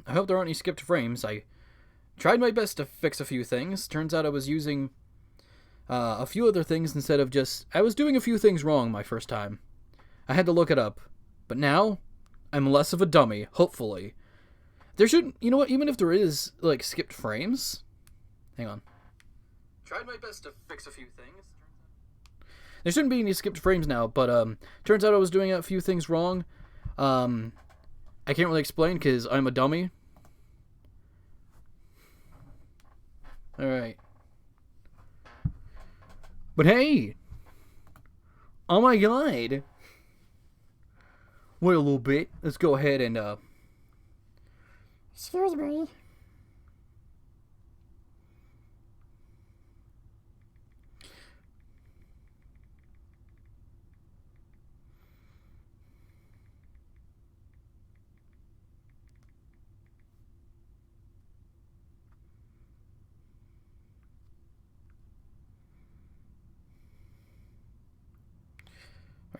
Well, I hope there aren't any skipped frames. I tried my best to fix a few things. Turns out I was using a few other things instead of just... I was doing a few things wrong my first time. I had to look it up. But now, I'm less of a dummy, hopefully. There shouldn't... You know what? Even if there is, like, skipped frames... Hang on. Tried my best to fix a few things. There shouldn't be any skipped frames now, but turns out I was doing a few things wrong. I can't really explain because I'm a dummy. Alright. But hey! Oh my god! Wait a little bit. Let's go ahead and, excuse me.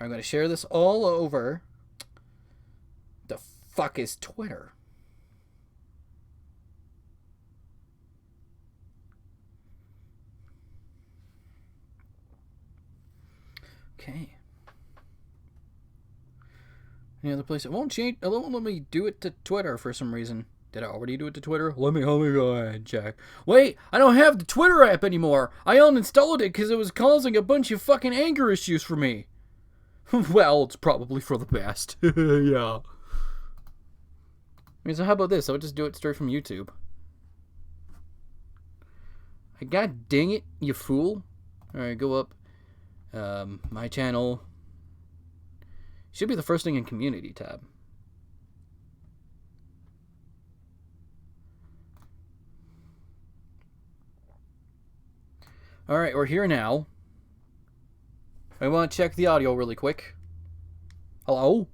I'm going to share this all over. The fuck is Twitter? Okay. Any other place? It won't change. It won't let me do it to Twitter for some reason. Did I already do it to Twitter? Let me go ahead and check. Wait, I don't have the Twitter app anymore. I uninstalled it because it was causing a bunch of fucking anger issues for me. Well, it's probably for the best. Yeah. I mean, so how about this? I would just do it straight from YouTube. God dang it, you fool. Alright, go up. My channel. Should be the first thing in community tab. Alright, we're here now. I want to check the audio really quick. Hello?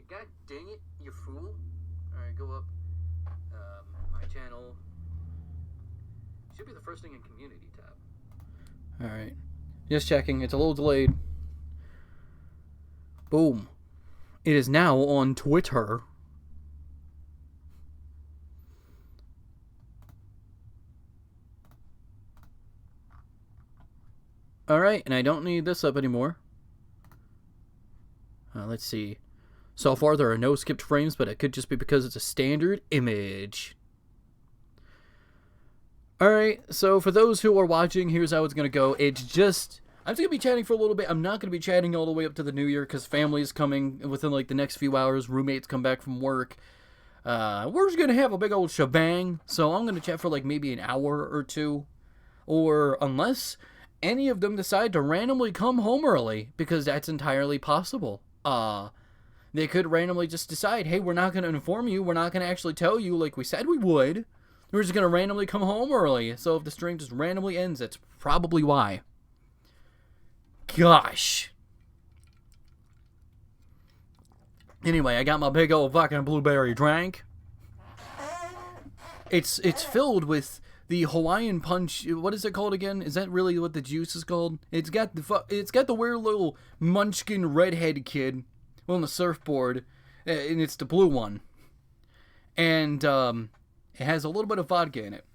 God dang it, you fool. Alright, go up. My channel. Should be the first thing in community tab. Alright. Just checking. It's a little delayed. Boom. It is now on Twitter. Alright, and I don't need this up anymore. Let's see. So far, there are no skipped frames, but it could just be because it's a standard image. Alright, so for those who are watching, here's how it's going to go. It's just... I'm just going to be chatting for a little bit. I'm not going to be chatting all the way up to the new year because family is coming within like the next few hours. Roommates come back from work. We're just going to have a big old shebang. So I'm going to chat for like maybe an hour or two. Or unless any of them decide to randomly come home early, because that's entirely possible. They could randomly just decide, hey, we're not going to inform you. We're not going to actually tell you like we said we would. We're just going to randomly come home early. So if the stream just randomly ends, that's probably why. Gosh. Anyway, I got my big old fucking blueberry drink. It's filled with the Hawaiian punch. What is it called again? Is that really what the juice is called? It's got the weird little munchkin redhead kid on the surfboard, and it's the blue one. And it has a little bit of vodka in it.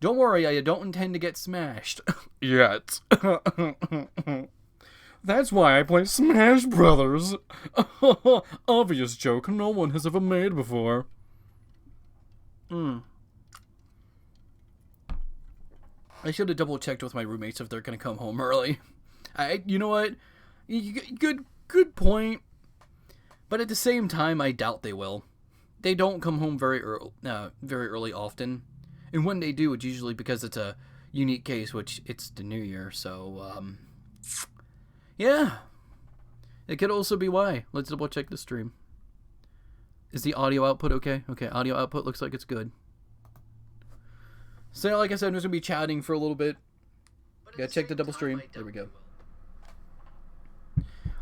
Don't worry, I don't intend to get smashed yet. That's why I play Smash Brothers. Obvious joke no one has ever made before. I should have double checked with my roommates if they're gonna come home early. You know what? Good point. But at the same time, I doubt they will. They don't come home very early often, and when they do, it's usually because it's a unique case, which it's the New Year. So, yeah, it could also be why. Let's double check the stream. Is the audio output okay? Okay, audio output looks like it's good. So, like I said, I'm just going to be chatting for a little bit. Gotta check the double stream. There we go.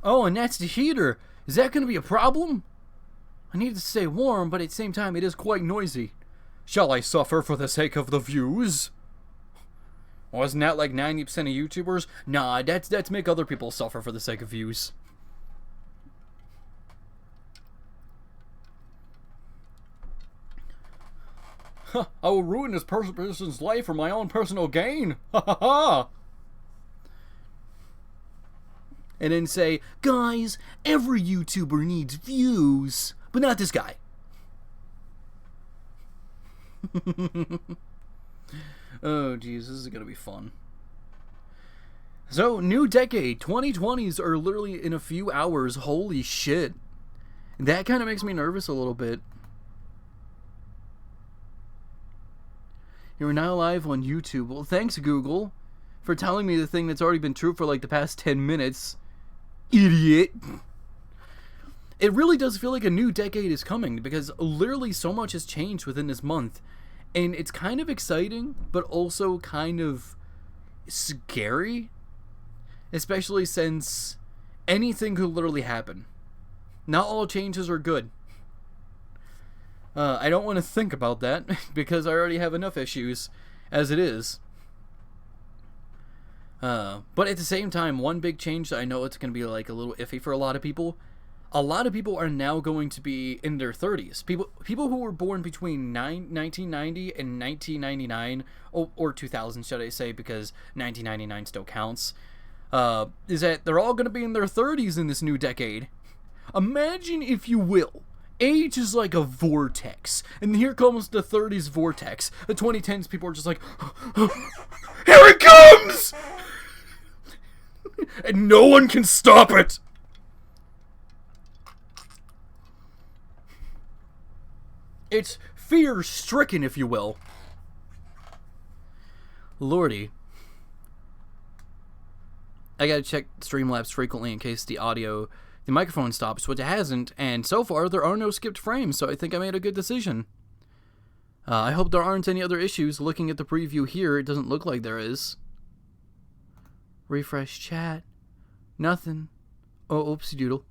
Oh, and that's the heater. Is that going to be a problem? I need to stay warm, but at the same time, it is quite noisy. Shall I suffer for the sake of the views? Wasn't that like 90% of YouTubers? Nah, that's make other people suffer for the sake of views. I will ruin this person's life for my own personal gain. Ha ha ha. And then say, guys, every YouTuber needs views, but not this guy. Oh, jeez, this is gonna be fun. So, new decade, 2020s are literally in a few hours. Holy shit. That kind of makes me nervous a little bit. You're now live on YouTube. Well, thanks, Google, for telling me the thing that's already been true for like the past 10 minutes. Idiot. It really does feel like a new decade is coming because literally so much has changed within this month. And it's kind of exciting, but also kind of scary. Especially since anything could literally happen. Not all changes are good. I don't want to think about that because I already have enough issues as it is. But at the same time, one big change that I know it's going to be like a little iffy for a lot of people. A lot of people are now going to be in their 30s. People who were born between 1990 and 1999, or 2000, should I say, because 1999 still counts. Is that they're all going to be in their 30s in this new decade. Imagine, if you will, age is like a vortex, and here comes the 30s vortex. The 2010s people are just like, here it comes! And no one can stop it! It's fear-stricken, if you will. Lordy. I gotta check Streamlabs frequently in case the microphone stops, which it hasn't, and so far there are no skipped frames, so I think I made a good decision. I hope there aren't any other issues. Looking at the preview here, it doesn't look like there is. Refresh chat. Nothing. Oh, oopsie doodle.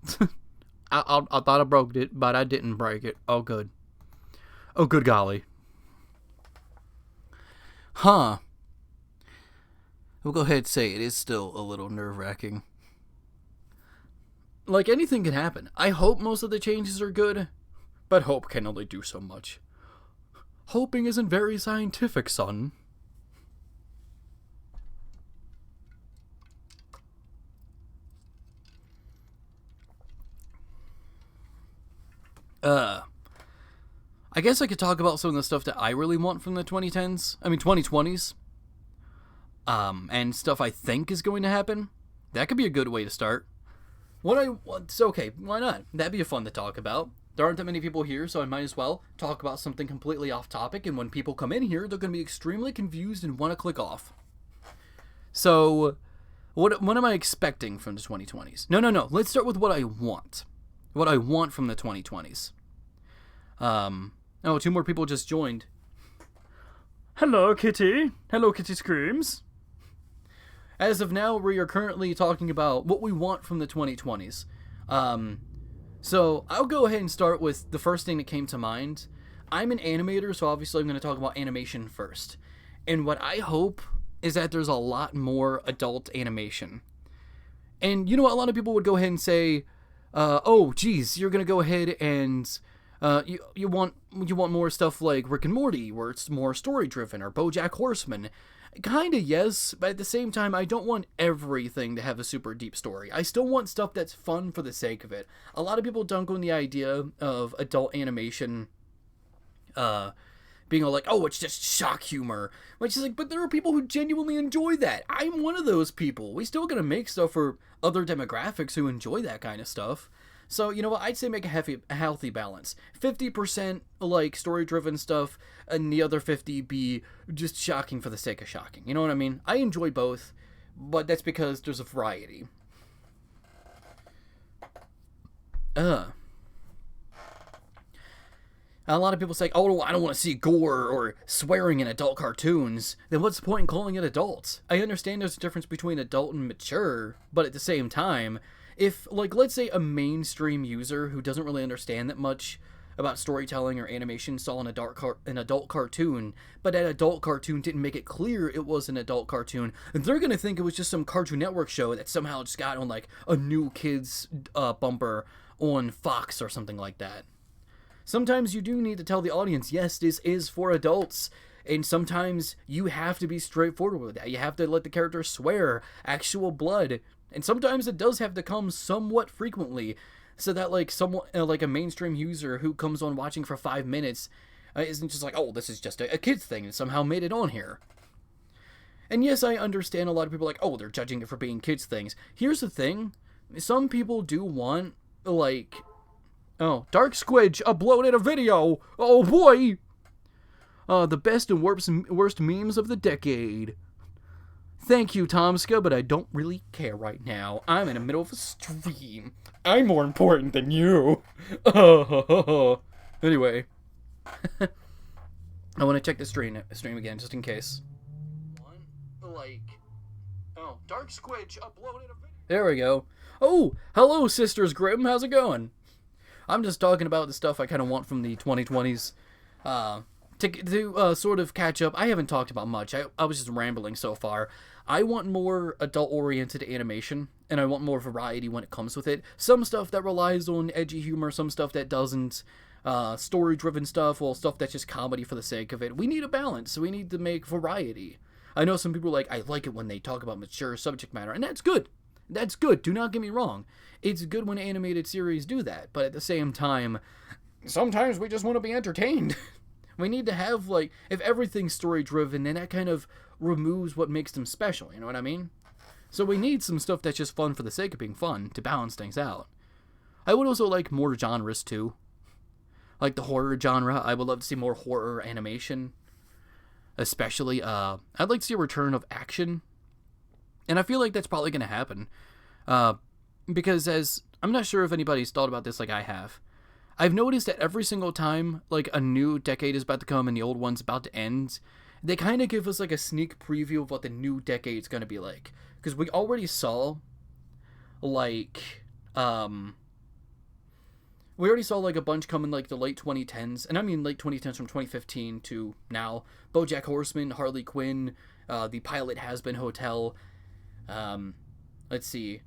I thought I broke it, but I didn't break it. Oh, good. Oh, good golly. Huh. We'll go ahead and say it is still a little nerve-wracking. Like, anything can happen. I hope most of the changes are good, but hope can only do so much. Hoping isn't very scientific, son. I guess I could talk about some of the stuff that I really want from the 2020s. And stuff I think is going to happen. That could be a good way to start. It's okay, why not? That'd be fun to talk about. There aren't that many people here, so I might as well talk about something completely off topic, and when people come in here, they're going to be extremely confused and want to click off. So, what am I expecting from the 2020s? No, let's start with what I want. What I want from the 2020s. Oh, 2 more people just joined. Hello, Kitty. Hello, Kitty Screams. As of now, we are currently talking about what we want from the 2020s. So I'll go ahead and start with the first thing that came to mind. I'm an animator, so obviously I'm going to talk about animation first. And what I hope is that there's a lot more adult animation. And you know what? A lot of people would go ahead and say, oh, geez, you're going to go ahead and you want more stuff like Rick and Morty, where it's more story-driven, or BoJack Horseman. Kinda yes, but at the same time, I don't want everything to have a super deep story. I still want stuff that's fun for the sake of it. A lot of people dunk on the idea of adult animation being all like, oh, it's just shock humor. Which is like, but there are people who genuinely enjoy that. I'm one of those people. We still gotta make stuff for other demographics who enjoy that kind of stuff. So, you know what, I'd say make a healthy balance. 50% like story-driven stuff, and the other 50 be just shocking for the sake of shocking. You know what I mean? I enjoy both, but that's because there's a variety. A lot of people say, oh, I don't want to see gore or swearing in adult cartoons. Then what's the point in calling it adult? I understand there's a difference between adult and mature, but at the same time, if, like, let's say a mainstream user who doesn't really understand that much about storytelling or animation saw an adult cartoon, but that adult cartoon didn't make it clear it was an adult cartoon, they're gonna think it was just some Cartoon Network show that somehow just got on, like, a new kids bumper on Fox or something like that. Sometimes you do need to tell the audience, yes, this is for adults. And sometimes you have to be straightforward with that. You have to let the character swear, actual blood. And sometimes it does have to come somewhat frequently, so that like someone, like a mainstream user who comes on watching for 5 minutes isn't just like, oh, this is just a kid's thing and somehow made it on here. And yes, I understand a lot of people are like, oh, they're judging it for being kids things. Here's the thing. Some people do want, like, oh, Dark Squidge uploaded a video. Oh, boy. The best and worst memes of the decade. Thank you, Tomska, but I don't really care right now. I'm in the middle of a stream. I'm more important than you. Anyway. I want to check the stream again, just in case. Dark Squidge uploaded a video. There we go. Oh, hello, Sisters Grimm. How's it going? I'm just talking about the stuff I kind of want from the 2020s. To sort of catch up, I haven't talked about much. I was just rambling so far. I want more adult-oriented animation, and I want more variety when it comes with it. Some stuff that relies on edgy humor, some stuff that doesn't. Story-driven stuff, well, stuff that's just comedy for the sake of it. We need a balance. We need to make variety. I know some people are like, I like it when they talk about mature subject matter, and that's good. That's good. Do not get me wrong. It's good when animated series do that, but at the same time, sometimes we just want to be entertained. We need to have, like, if everything's story-driven, then that kind of removes what makes them special, you know what I mean? So we need some stuff that's just fun for the sake of being fun, to balance things out. I would also like more genres, too. Like the horror genre, I would love to see more horror animation. Especially, I'd like to see a return of action. And I feel like that's probably going to happen. Because I'm not sure if anybody's thought about this like I have. I've noticed that every single time, like, a new decade is about to come and the old one's about to end, they kind of give us, like, a sneak preview of what the new decade's going to be like. Because we already saw, like, we already saw, like, a bunch come in, like, the late 2010s. And I mean late 2010s from 2015 to now. BoJack Horseman, Harley Quinn, the Pilot Has-Been Hotel. Let's see.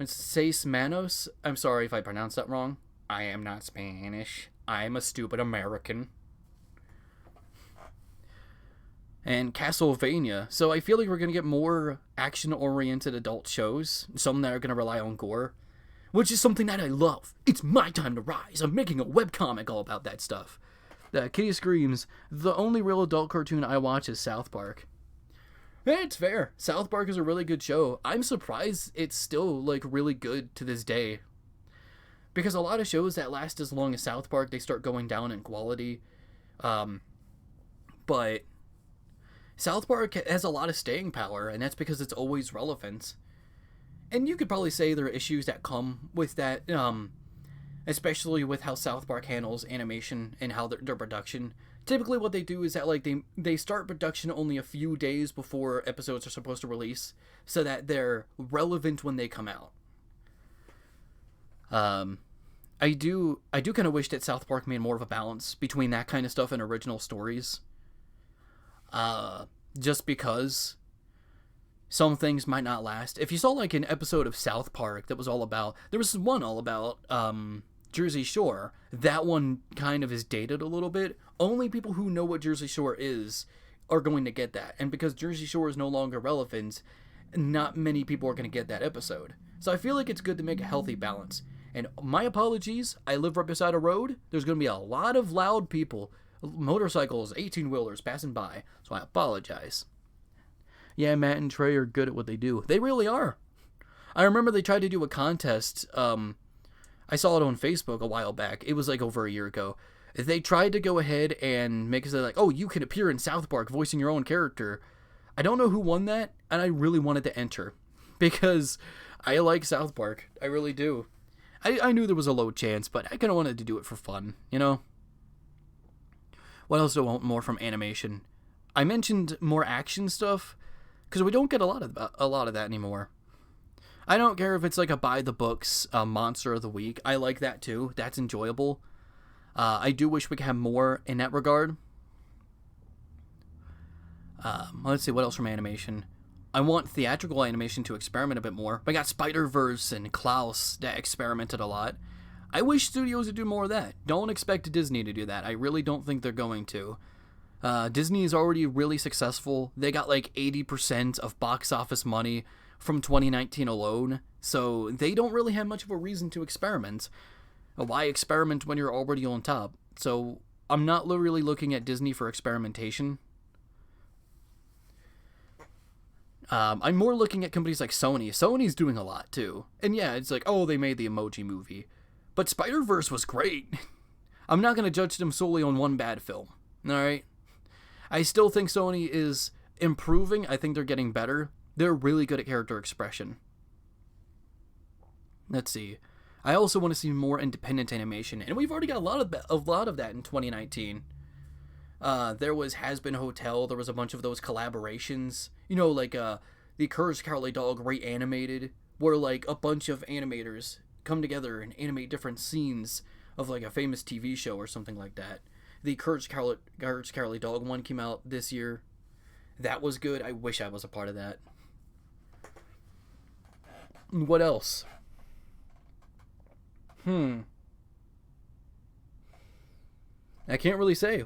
It's Seis Manos. I'm sorry if I pronounced that wrong. I am not Spanish. I'm a stupid American. And Castlevania. So I feel like we're going to get more action-oriented adult shows. Some that are going to rely on gore. Which is something that I love. It's my time to rise. I'm making a webcomic all about that stuff. Kitty Screams. The only real adult cartoon I watch is South Park. It's fair. South Park is a really good show. I'm surprised it's still, like, really good to this day. Because a lot of shows that last as long as South Park, they start going down in quality. But South Park has a lot of staying power, and that's because it's always relevant. And you could probably say there are issues that come with that, especially with how South Park handles animation and how their production. Typically what they do is that, like, they start production only a few days before episodes are supposed to release, so that they're relevant when they come out. I do kind of wish that South Park made more of a balance between that kind of stuff and original stories. Just because some things might not last. If you saw, like, an episode of South Park that was all about... There was one all about, Jersey Shore. That one kind of is dated a little bit. Only people who know what Jersey Shore is are going to get that. And because Jersey Shore is no longer relevant, not many people are going to get that episode. So I feel like it's good to make a healthy balance. And my apologies, I live right beside a road. There's going to be a lot of loud people, motorcycles, 18-wheelers passing by. So I apologize. Yeah, Matt and Trey are good at what they do. They really are. I remember they tried to do a contest. I saw it on Facebook a while back. It was like over a year ago. They tried to go ahead and make it so like, oh, you can appear in South Park voicing your own character. I don't know who won that, and I really wanted to enter. Because I like South Park. I really do. I knew there was a low chance, but I kind of wanted to do it for fun, you know? What else do I want more from animation? I mentioned more action stuff, because we don't get a lot of that anymore. I don't care if it's like a by-the-books Monster of the Week. I like that too. That's enjoyable. I do wish we could have more in that regard. Let's see, what else from animation? I want theatrical animation to experiment a bit more. I got Spider-Verse and Klaus that experimented a lot. I wish studios would do more of that. Don't expect Disney to do that. I really don't think they're going to. Disney is already really successful. They got like 80% of box office money from 2019 alone, so they don't really have much of a reason to experiment. Why experiment when you're already on top? So I'm not really looking at Disney for experimentation. I'm more looking at companies like Sony. Sony's doing a lot too. And yeah, it's like, oh, they made the Emoji Movie. But Spider-Verse was great. I'm not going to judge them solely on one bad film. Alright? I still think Sony is improving. I think they're getting better. They're really good at character expression. Let's see. I also want to see more independent animation. And we've already got a lot of that in 2019. There was Has Been Hotel. There was a bunch of those collaborations. You know, like the Courage the Cowardly Dog Reanimated, where like a bunch of animators come together and animate different scenes of like a famous TV show or something like that. The Courage the Cowardly Dog one came out this year. That was good. I wish I was a part of that. What else? I can't really say.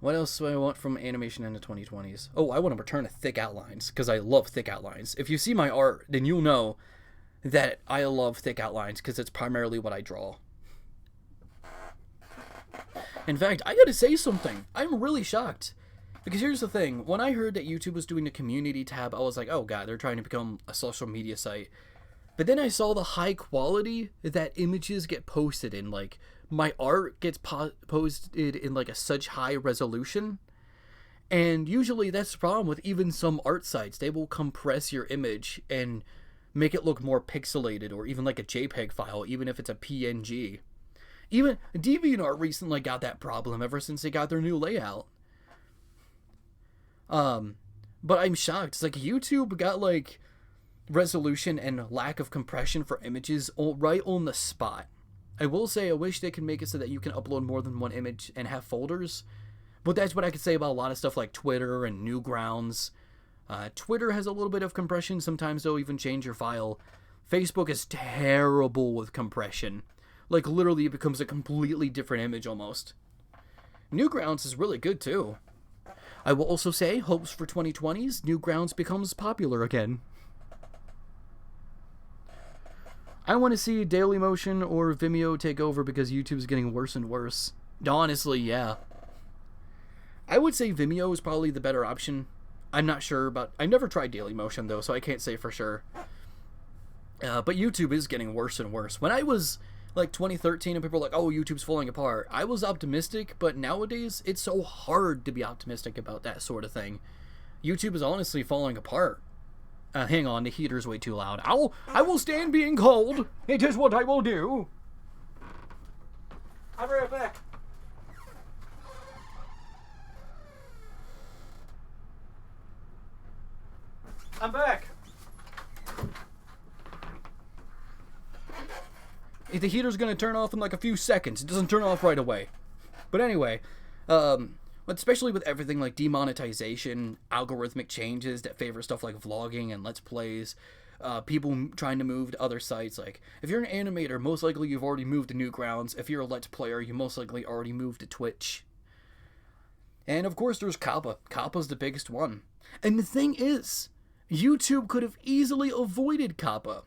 What else do I want from animation in the 2020s? Oh, I want to return to thick outlines, because I love thick outlines. If you see my art, then you'll know that I love thick outlines, because it's primarily what I draw. In fact, I gotta say something. I'm really shocked. Because here's the thing. When I heard that YouTube was doing the community tab, I was like, oh god, they're trying to become a social media site. But then I saw the high quality that images get posted in. Like, my art gets posted in like a such high resolution. And usually that's the problem with even some art sites. They will compress your image and make it look more pixelated, or even like a JPEG file, even if it's a PNG. Even DeviantArt recently got that problem ever since they got their new layout. But I'm shocked. It's like YouTube got like resolution and lack of compression for images right on the spot. I will say I wish they could make it so that you can upload more than one image and have folders. But that's what I could say about a lot of stuff like Twitter and Newgrounds. Twitter has a little bit of compression. Sometimes they'll even change your file. Facebook is terrible with compression. Like, literally, it becomes a completely different image almost. Newgrounds is really good, too. I will also say, hopes for 2020s, Newgrounds becomes popular again. I want to see Dailymotion or Vimeo take over because YouTube's getting worse and worse. Honestly, yeah. I would say Vimeo is probably the better option. I'm not sure about... I've never tried Dailymotion, though, so I can't say for sure. But YouTube is getting worse and worse. When I was like 2013 and people were like, oh, YouTube's falling apart, I was optimistic, but nowadays it's so hard to be optimistic about that sort of thing. YouTube is honestly falling apart. Hang on, the heater's way too loud. I will stand being cold. It is what I will do. I'll be right back. I'm back. The heater's gonna turn off in like a few seconds. It doesn't turn off right away. But anyway, especially with everything like demonetization, algorithmic changes that favor stuff like vlogging and Let's Plays, people trying to move to other sites. Like, if you're an animator, most likely you've already moved to Newgrounds. If you're a Let's Player, you most likely already moved to Twitch. And of course there's Kappa. Kappa's the biggest one. And the thing is, YouTube could have easily avoided Kappa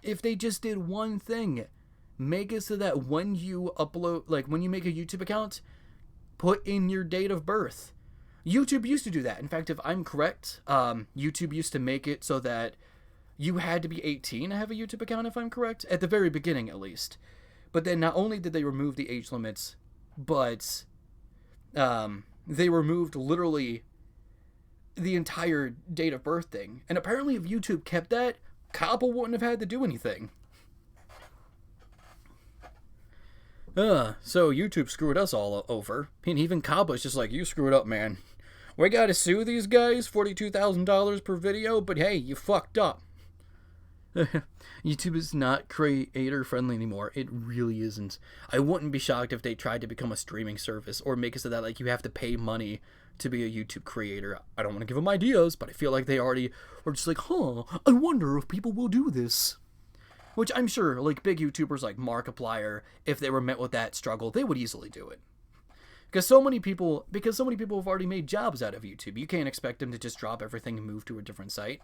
if they just did one thing. Make it so that when you upload, like when you make a YouTube account, put in your date of birth. YouTube used to do that. In fact, if I'm correct, YouTube used to make it so that you had to be 18 to have a YouTube account, if I'm correct, at the very beginning at least. But then not only did they remove the age limits, but they removed literally the entire date of birth thing. And apparently if YouTube kept that, Kappa wouldn't have had to do anything. So YouTube screwed us all over. And even Kappa's just like, you screwed up, man. We gotta sue these guys, $42,000 per video, but hey, you fucked up. YouTube is not creator friendly anymore. It really isn't. I wouldn't be shocked if they tried to become a streaming service or make it so that like you have to pay money to be a YouTube creator. I don't want to give them ideas, but I feel like they already were just like, I wonder if people will do this. Which I'm sure, like, big YouTubers like Markiplier, if they were met with that struggle, they would easily do it. Because so many people have already made jobs out of YouTube. You can't expect them to just drop everything and move to a different site.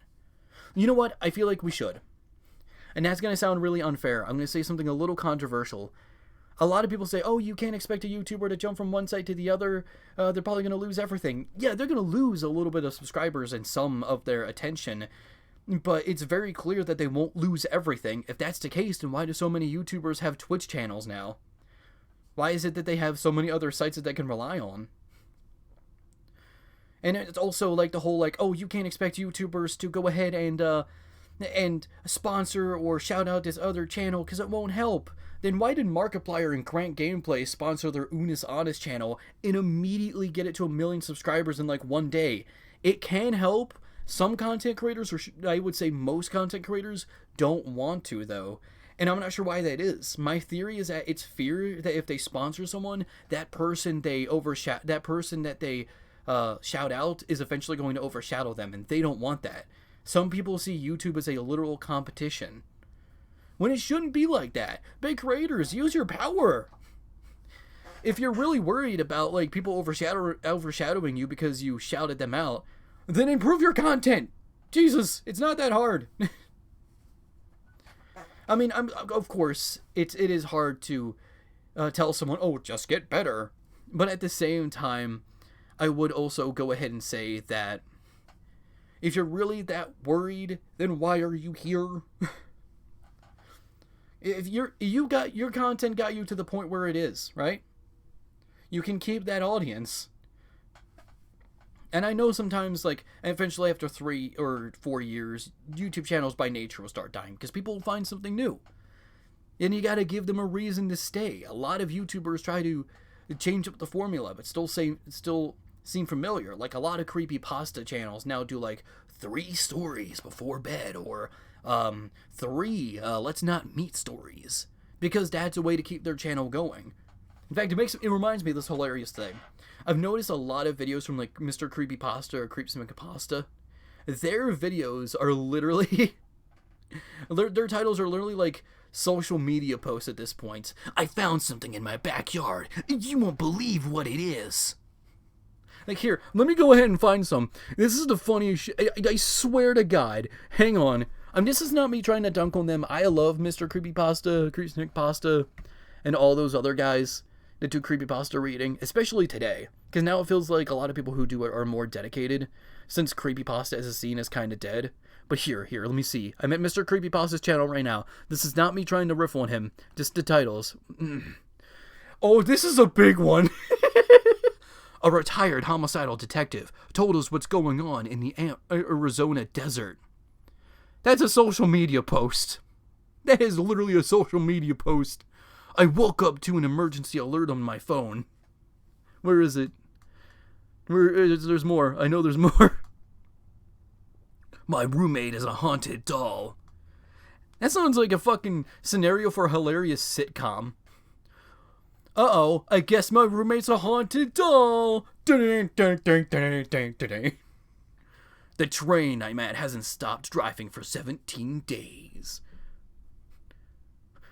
You know what? I feel like we should. And that's going to sound really unfair. I'm going to say something a little controversial. A lot of people say, oh, you can't expect a YouTuber to jump from one site to the other. They're probably going to lose everything. Yeah, they're going to lose a little bit of subscribers and some of their attention. But it's very clear that they won't lose everything. If that's the case, then why do so many YouTubers have Twitch channels now? Why is it that they have so many other sites that they can rely on? And it's also like the whole like, oh, you can't expect YouTubers to go ahead and sponsor or shout out this other channel because it won't help. Then why did Markiplier and Crank Gameplay sponsor their Unis Honest channel and immediately get it to 1 million subscribers in like one day? It can help. Some content creators, or I would say most content creators, don't want to though. And I'm not sure why that is. My theory is that it's fear that if they sponsor someone, that person that they shout out is eventually going to overshadow them, and they don't want that. Some people see YouTube as a literal competition, when it shouldn't be like that. Big creators, use your power. If you're really worried about like people overshadowing you because you shouted them out, then improve your content. Jesus, it's not that hard. I mean, of course, it is hard to tell someone, oh, just get better. But at the same time, I would also go ahead and say that if you're really that worried, then why are you here? If your content got you to the point where it is, right? You can keep that audience. And I know sometimes, like, eventually after 3 or 4 years, YouTube channels by nature will start dying because people will find something new. And you gotta give them a reason to stay. A lot of YouTubers try to change up the formula, but still seem familiar. Like, a lot of creepypasta channels now do, like, 3 stories before bed, or 3 let's not meet stories. Because that's a way to keep their channel going. In fact, it reminds me of this hilarious thing. I've noticed a lot of videos from like Mr. Creepypasta or Creepsmakapasta. Their videos are literally their titles are literally like social media posts at this point. I found something in my backyard. You won't believe what it is. Like, here, let me go ahead and find some. This is the funniest shit. I swear to God. Hang on. This is not me trying to dunk on them. I love Mr. Creepypasta, Creepsmakapasta, and all those other guys that do creepypasta reading, especially today, because now it feels like a lot of people who do it are more dedicated, since creepypasta as a scene is kind of dead. But here, let me see. I'm at Mr. Creepypasta's channel right now. This is not me trying to riff on him, just the titles. Oh, this is a big one. A retired homicidal detective told us what's going on in the Arizona desert. That's a social media post. That is literally a social media post. I woke up to an emergency alert on my phone. Where is it? There's more. I know there's more. My roommate is a haunted doll. That sounds like a fucking scenario for a hilarious sitcom. Uh-oh, I guess my roommate's a haunted doll. The train I'm at hasn't stopped driving for 17 days.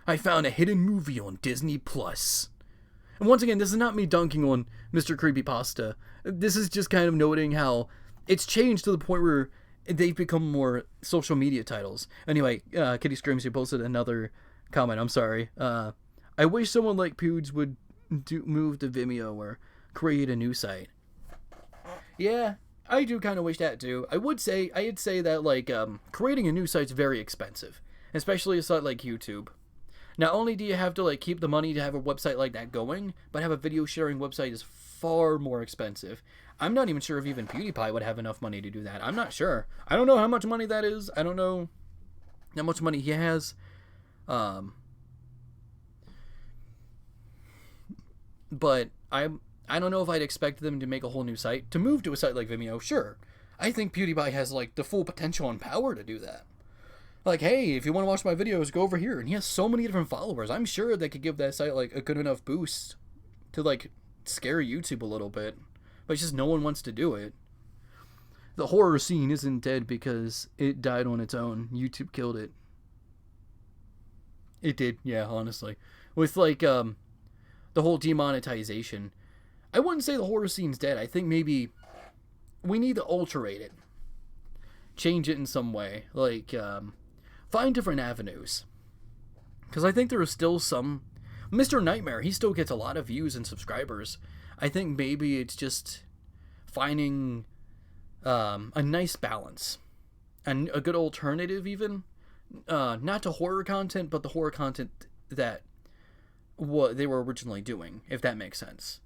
I found a hidden movie on Disney Plus. And once again, this is not me dunking on Mr. Creepypasta. This is just kind of noting how it's changed to the point where they've become more social media titles. Anyway, Kitty Screams, you posted another comment. I'm sorry. I wish someone like Poods would move to Vimeo or create a new site. Yeah, I do kind of wish that too. I'd say that like creating a new site's very expensive, especially a site like YouTube. Not only do you have to like keep the money to have a website like that going, but have a video sharing website is far more expensive. I'm not even sure if even PewDiePie would have enough money to do that. I'm not sure. I don't know how much money that is. I don't know how much money he has. But I don't know if I'd expect them to make a whole new site. To move to a site like Vimeo, sure. I think PewDiePie has like the full potential and power to do that. Like, hey, if you want to watch my videos, go over here. And he has so many different followers. I'm sure they could give that site like a good enough boost to like scare YouTube a little bit. But it's just no one wants to do it. The horror scene isn't dead because it died on its own. YouTube killed it. It did, yeah, honestly. With, like, the whole demonetization. I wouldn't say the horror scene's dead. I think maybe we need to alterate it. Change it in some way. Like, find different avenues. Because I think there are still some... Mr. Nightmare, he still gets a lot of views and subscribers. I think maybe it's just finding a nice balance. And a good alternative, even. Not to horror content, but the horror content that what they were originally doing, if that makes sense.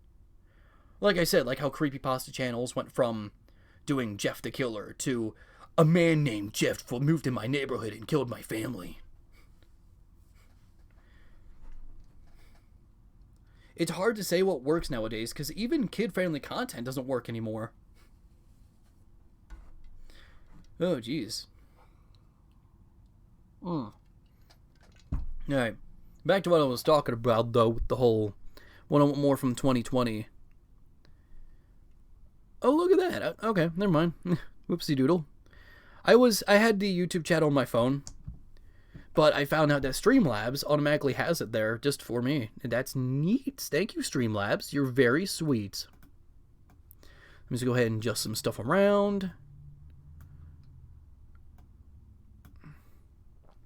Like I said, like how creepypasta channels went from doing Jeff the Killer to a man named Jeff moved in my neighborhood and killed my family. It's hard to say what works nowadays because even kid-friendly content doesn't work anymore. Oh, jeez. Alright. Back to what I was talking about, though, with the whole... What I want more from 2020. Oh, look at that. Okay, never mind. Whoopsie doodle. I had the YouTube chat on my phone, but I found out that Streamlabs automatically has it there just for me. And that's neat. Thank you, Streamlabs. You're very sweet. Let me just go ahead and adjust some stuff around.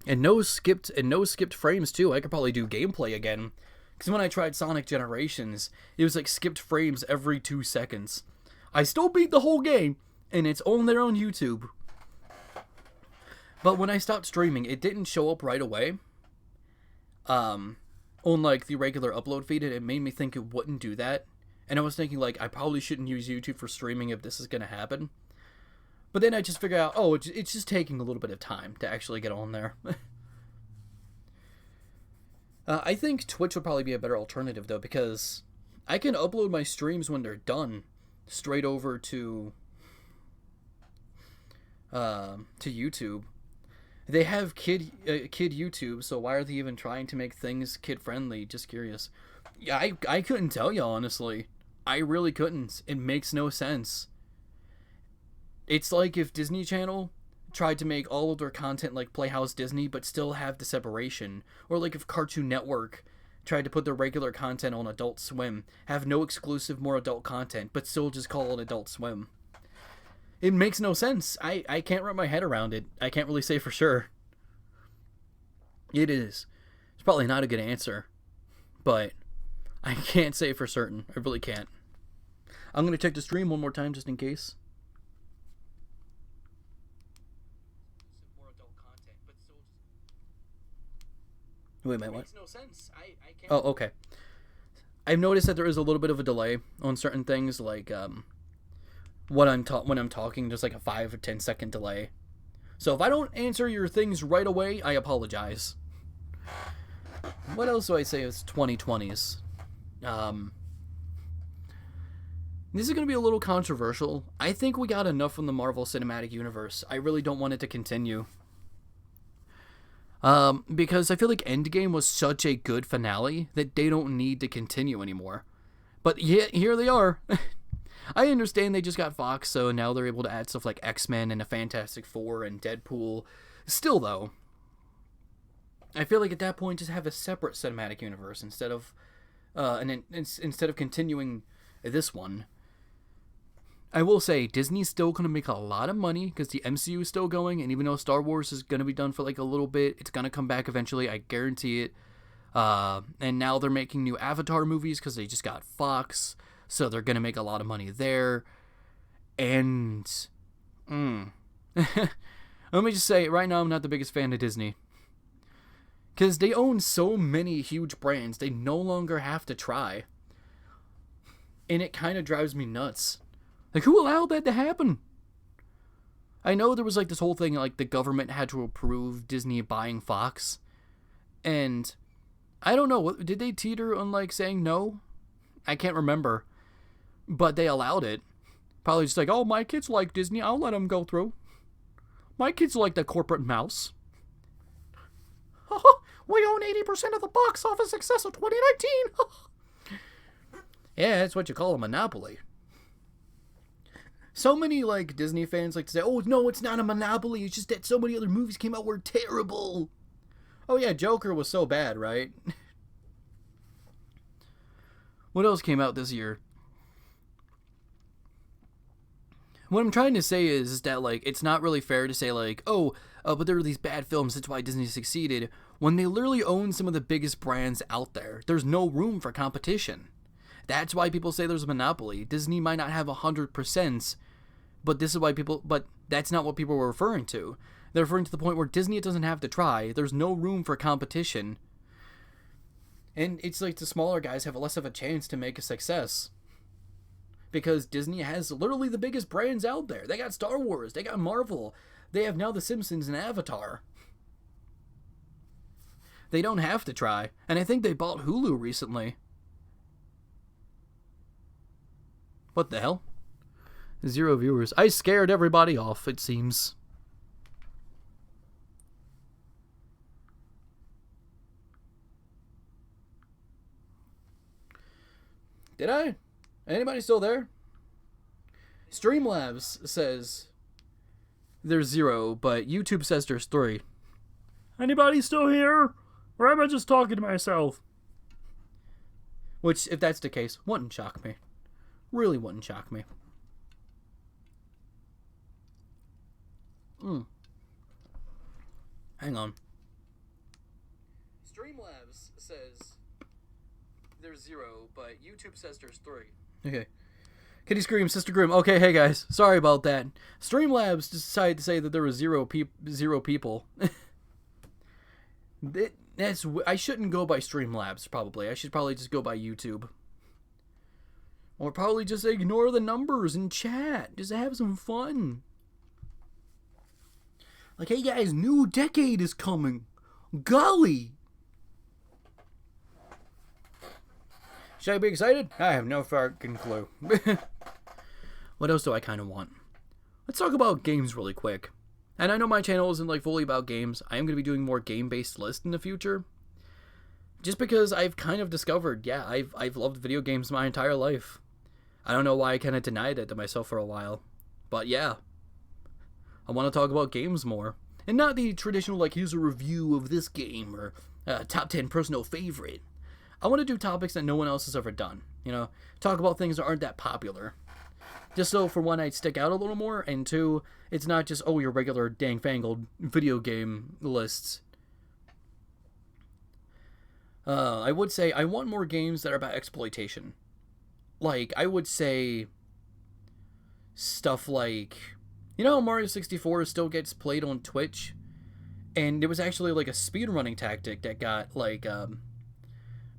And no skipped frames too. I could probably do gameplay again. Because when I tried Sonic Generations, it was like skipped frames every 2 seconds. I still beat the whole game, and it's on there on YouTube. But when I stopped streaming, it didn't show up right away. On like the regular upload feed, and it made me think it wouldn't do that. And I was thinking like, I probably shouldn't use YouTube for streaming if this is going to happen. But then I just figured out, oh, it's just taking a little bit of time to actually get on there. I think Twitch would probably be a better alternative, though, because I can upload my streams when they're done straight over to YouTube. They have kid YouTube, so why are they even trying to make things kid-friendly? Just curious. Yeah, I couldn't tell you, honestly. I really couldn't. It makes no sense. It's like if Disney Channel tried to make all of their content like Playhouse Disney, but still have the separation. Or like if Cartoon Network tried to put their regular content on Adult Swim, have no exclusive more adult content, but still just call it Adult Swim. It makes no sense. I can't wrap my head around it. I can't really say for sure. It is. It's probably not a good answer. But I can't say for certain. I really can't. I'm going to check the stream one more time just in case. Wait a minute, what? It makes no sense. I can't... Oh, okay. I've noticed that there is a little bit of a delay on certain things, like when I'm talking, just like a 5 or 10 second delay. So if I don't answer your things right away, I apologize. What else do I say is 2020's? This is going to be a little controversial. I think we got enough from the Marvel Cinematic Universe. I really don't want it to continue. Because I feel like Endgame was such a good finale that they don't need to continue anymore. But yeah, here they are. I understand they just got Fox, so now they're able to add stuff like X-Men and a Fantastic Four and Deadpool. Still, though, I feel like at that point just have a separate cinematic universe instead of continuing this one. I will say, Disney's still going to make a lot of money because the MCU is still going, and even though Star Wars is going to be done for like a little bit, it's going to come back eventually, I guarantee it. And now they're making new Avatar movies because they just got Fox, so they're going to make a lot of money there. And let me just say, right now I'm not the biggest fan of Disney. Because they own so many huge brands, they no longer have to try. And it kind of drives me nuts. Like, who allowed that to happen? I know there was, like, this whole thing, like, the government had to approve Disney buying Fox. And I don't know, did they teeter on, like, saying no? I can't remember. But they allowed it. Probably just like, oh, my kids like Disney, I'll let them go through. My kids like the corporate mouse. We own 80% of the box office success of 2019. Yeah, that's what you call a monopoly. So many, like, Disney fans like to say, oh, no, it's not a monopoly, it's just that so many other movies came out were terrible. Oh yeah, Joker was so bad, right? What else came out this year? What I'm trying to say is that, like, it's not really fair to say, like, but there are these bad films, that's why Disney succeeded, when they literally own some of the biggest brands out there. There's no room for competition. That's why people say there's a monopoly. Disney might not have 100%, but this is why but that's not what people were referring to. They're referring to the point where Disney doesn't have to try. There's no room for competition. And it's like the smaller guys have less of a chance to make a success. Because Disney has literally the biggest brands out there. They got Star Wars, they got Marvel, they have now The Simpsons and Avatar. They don't have to try. And I think they bought Hulu recently. What the hell? 0 viewers. I scared everybody off, it seems. Did I? Anybody still there? Streamlabs says there's 0, but YouTube says there's 3. Anybody still here? Or am I just talking to myself? Which, if that's the case, wouldn't shock me. Really wouldn't shock me. Hang on. Streamlabs says there's 0, but YouTube says there's 3. Okay. Kitty Scream, Sister Groom. Okay, hey guys. Sorry about that. Streamlabs decided to say that there were 0 people. I shouldn't go by Streamlabs, probably. I should probably just go by YouTube. Or probably just ignore the numbers in chat. Just have some fun. Like, hey guys, new decade is coming. Golly! Should I be excited? I have no fucking clue. What else do I kind of want? Let's talk about games really quick. And I know my channel isn't like fully about games. I am going to be doing more game-based lists in the future. Just because I've kind of discovered, yeah, I've loved video games my entire life. I don't know why I kind of denied it to myself for a while. But yeah. I want to talk about games more. And not the traditional, like, here's a review of this game or top 10 personal favorite. I want to do topics that no one else has ever done. You know, talk about things that aren't that popular. Just so, for one, I'd stick out a little more, and two, it's not just, your regular dang-fangled video game lists. I would say I want more games that are about exploitation. Like, I would say stuff like, you know how Mario 64 still gets played on Twitch? And it was actually, like, a speedrunning tactic that got, like,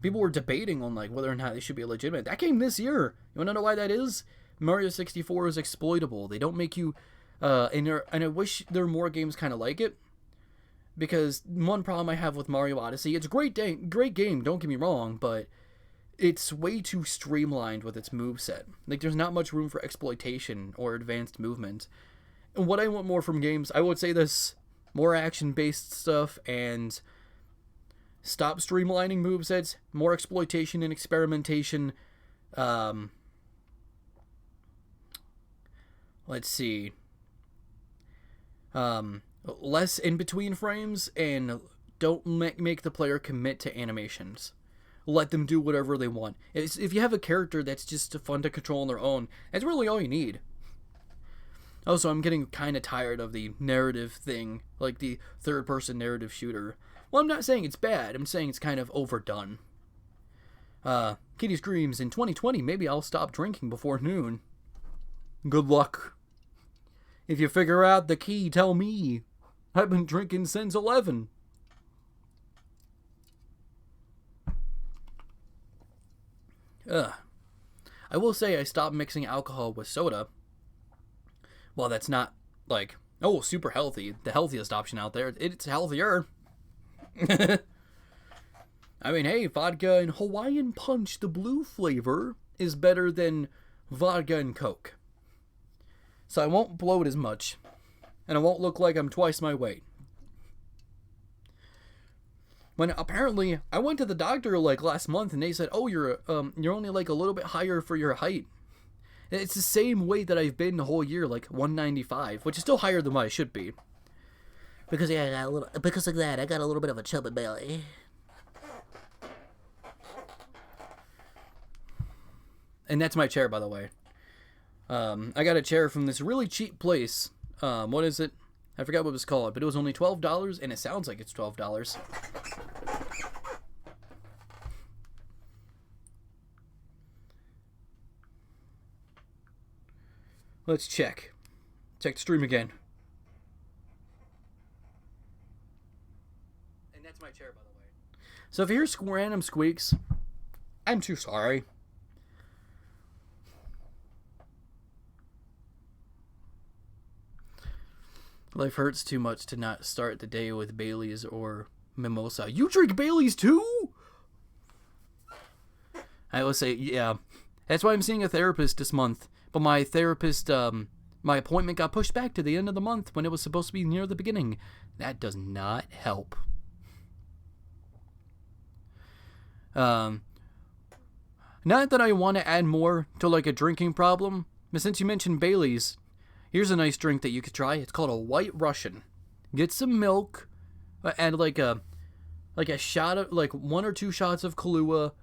people were debating on, like, whether or not they should be legitimate. That came this year. You want to know why that is? Mario 64 is exploitable. They don't make you, and I wish there were more games kind of like it. Because one problem I have with Mario Odyssey, it's a great game, don't get me wrong, but it's way too streamlined with its moveset. Like, there's not much room for exploitation or advanced movement. And what I want more from games, I would say this, more action-based stuff, and stop streamlining movesets, more exploitation and experimentation. Let's see. Less in-between frames, and don't make the player commit to animations. Let them do whatever they want. If you have a character that's just fun to control on their own, that's really all you need. Also, I'm getting kind of tired of the narrative thing, like the third-person narrative shooter. Well, I'm not saying it's bad, I'm saying it's kind of overdone. Kitty screams, in 2020, maybe I'll stop drinking before noon. Good luck. If you figure out the key, tell me. I've been drinking since 11. I will say I stopped mixing alcohol with soda. Well, that's not, like, super healthy. The healthiest option out there. It's healthier. I mean, hey, vodka and Hawaiian Punch, the blue flavor, is better than vodka and Coke. So I won't bloat as much. And I won't look like I'm twice my weight. When apparently, I went to the doctor like last month and they said, you're only like a little bit higher for your height. And it's the same weight that I've been the whole year, like 195, which is still higher than what I should be. Because yeah, I got a little. Because of that, I got a little bit of a chubby belly. And that's my chair, by the way. I got a chair from this really cheap place. What is it? I forgot what it was called, but it was only $12, and it sounds like it's $12. Let's check. Check the stream again. And that's my chair, by the way. So if you hear random squeaks, I'm too sorry. Life hurts too much to not start the day with Bailey's or mimosa. You drink Bailey's too? I will say, yeah. That's why I'm seeing a therapist this month. But my therapist, my appointment got pushed back to the end of the month when it was supposed to be near the beginning. That does not help. Not that I want to add more to like a drinking problem, but since you mentioned Bailey's, here's a nice drink that you could try. It's called a White Russian. Get some milk, add like a shot of, like 1 or 2 shots of Kahlua,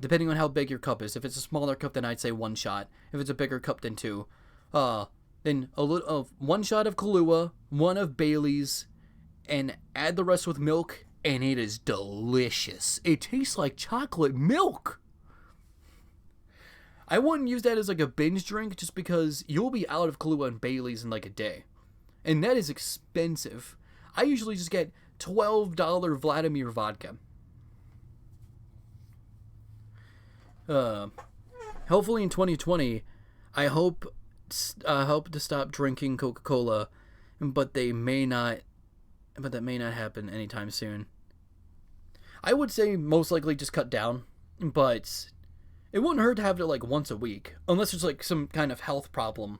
depending on how big your cup is. If it's a smaller cup, then I'd say 1 shot. If it's a bigger cup, then 2. Then a little of 1 shot of Kahlua, 1 of Bailey's, and add the rest with milk, and it is delicious. It tastes like chocolate milk. I wouldn't use that as like a binge drink just because you'll be out of Kahlua and Bailey's in like a day. And that is expensive. I usually just get $12 Vladimir vodka. Hopefully in 2020, I hope to stop drinking Coca-Cola, but that may not happen anytime soon. I would say most likely just cut down, but it wouldn't hurt to have it like once a week, unless there's like some kind of health problem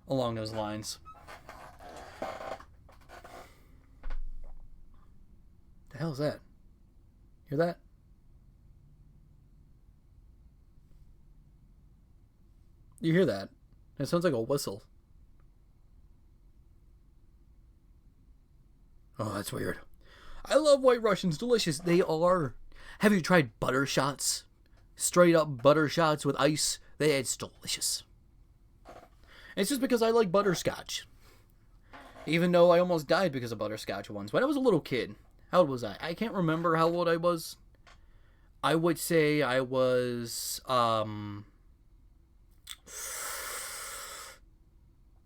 along those lines. The hell is that? Hear that? You hear that? It sounds like a whistle. Oh, that's weird. I love White Russians. Delicious. They are. Have you tried butter shots? Straight up butter shots with ice. It's delicious. It's just because I like butterscotch. Even though I almost died because of butterscotch once. When I was a little kid. How old was I? I can't remember how old I was. I would say I was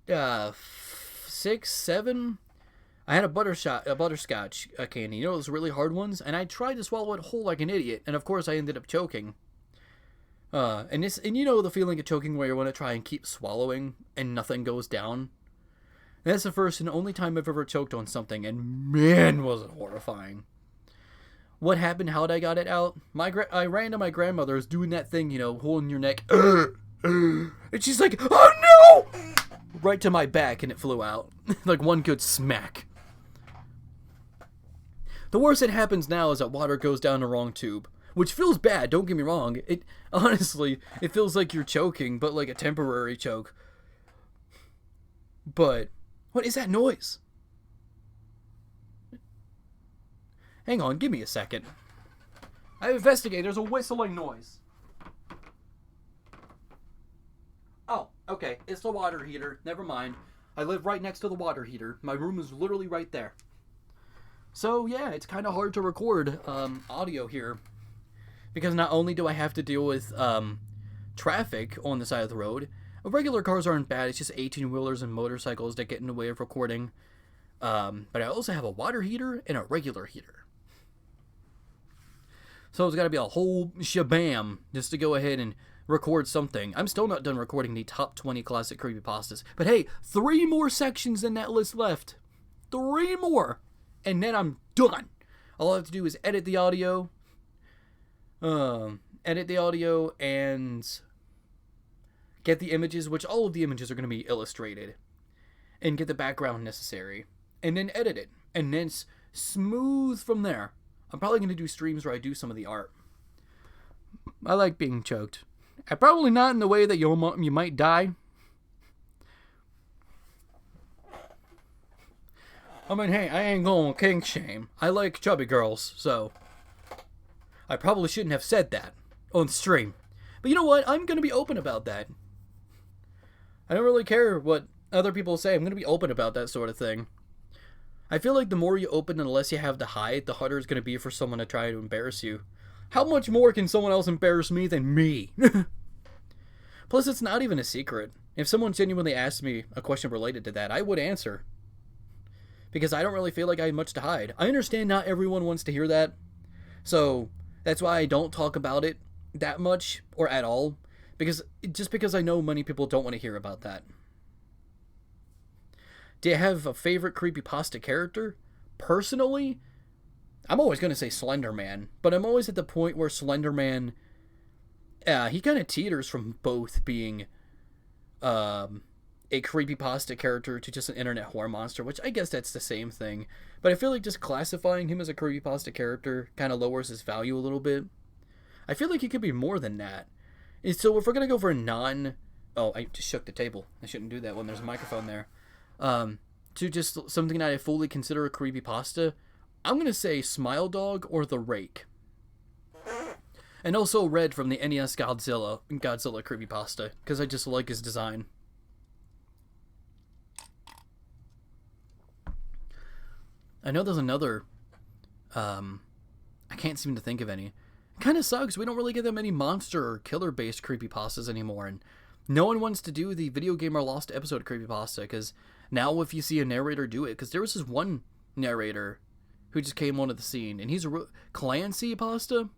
6, 7. I had a butterscotch candy. You know those really hard ones? And I tried to swallow it whole like an idiot. And of course I ended up choking. And you know the feeling of choking where you want to try and keep swallowing and nothing goes down? And that's the first and only time I've ever choked on something, and man, was it horrifying. What happened, how'd I got it out? I ran to my grandmother's doing that thing, you know, holding your neck. And she's like, oh no! Right to my back, and it flew out. Like one good smack. The worst that happens now is that water goes down the wrong tube. Which feels bad, don't get me wrong. It honestly, it feels like you're choking, but like a temporary choke. But what is that noise? Hang on, give me a second. I investigate. There's a whistling noise. Oh, okay. It's the water heater. Never mind. I live right next to the water heater. My room is literally right there. So yeah, it's kind of hard to record audio here. Because not only do I have to deal with traffic on the side of the road, regular cars aren't bad. It's just 18-wheelers and motorcycles that get in the way of recording. But I also have a water heater and a regular heater. So it's got to be a whole shabam just to go ahead and record something. I'm still not done recording the top 20 classic creepypastas. But hey, 3 more sections in that list left. 3 more. And then I'm done. All I have to do is edit the audio. And get the images, which all of the images are going to be illustrated. And get the background necessary. And then edit it. And then it's smooth from there. I'm probably going to do streams where I do some of the art. I like being choked. Probably not in the way that you might die. I mean, hey, I ain't going kink shame. I like chubby girls, so I probably shouldn't have said that on stream. But you know what? I'm going to be open about that. I don't really care what other people say. I'm going to be open about that sort of thing. I feel like the more you open and the less you have to hide, the harder it's going to be for someone to try to embarrass you. How much more can someone else embarrass me than me? Plus, it's not even a secret. If someone genuinely asked me a question related to that, I would answer. Because I don't really feel like I have much to hide. I understand not everyone wants to hear that. So, that's why I don't talk about it that much, or at all. Just because I know many people don't want to hear about that. Do you have a favorite creepypasta character? Personally, I'm always going to say Slender Man, but I'm always at the point where Slender Man, he kind of teeters from both being a creepypasta character to just an internet horror monster, which I guess that's the same thing. But I feel like just classifying him as a creepypasta character kind of lowers his value a little bit. I feel like he could be more than that. And so if we're going to go for a non... Oh, I just shook the table. I shouldn't do that when there's a microphone there. To just something that I fully consider a creepypasta, I'm going to say Smile Dog or The Rake. And also Red from the NES Godzilla creepypasta, because I just like his design. I know there's another, I can't seem to think of any. It kind of sucks, we don't really get that many monster or killer-based creepypastas anymore, and no one wants to do the Video Gamer Lost Episode creepypasta, because now if you see a narrator do it, because there was this one narrator who just came onto the scene, and he's a Clancy Pasta.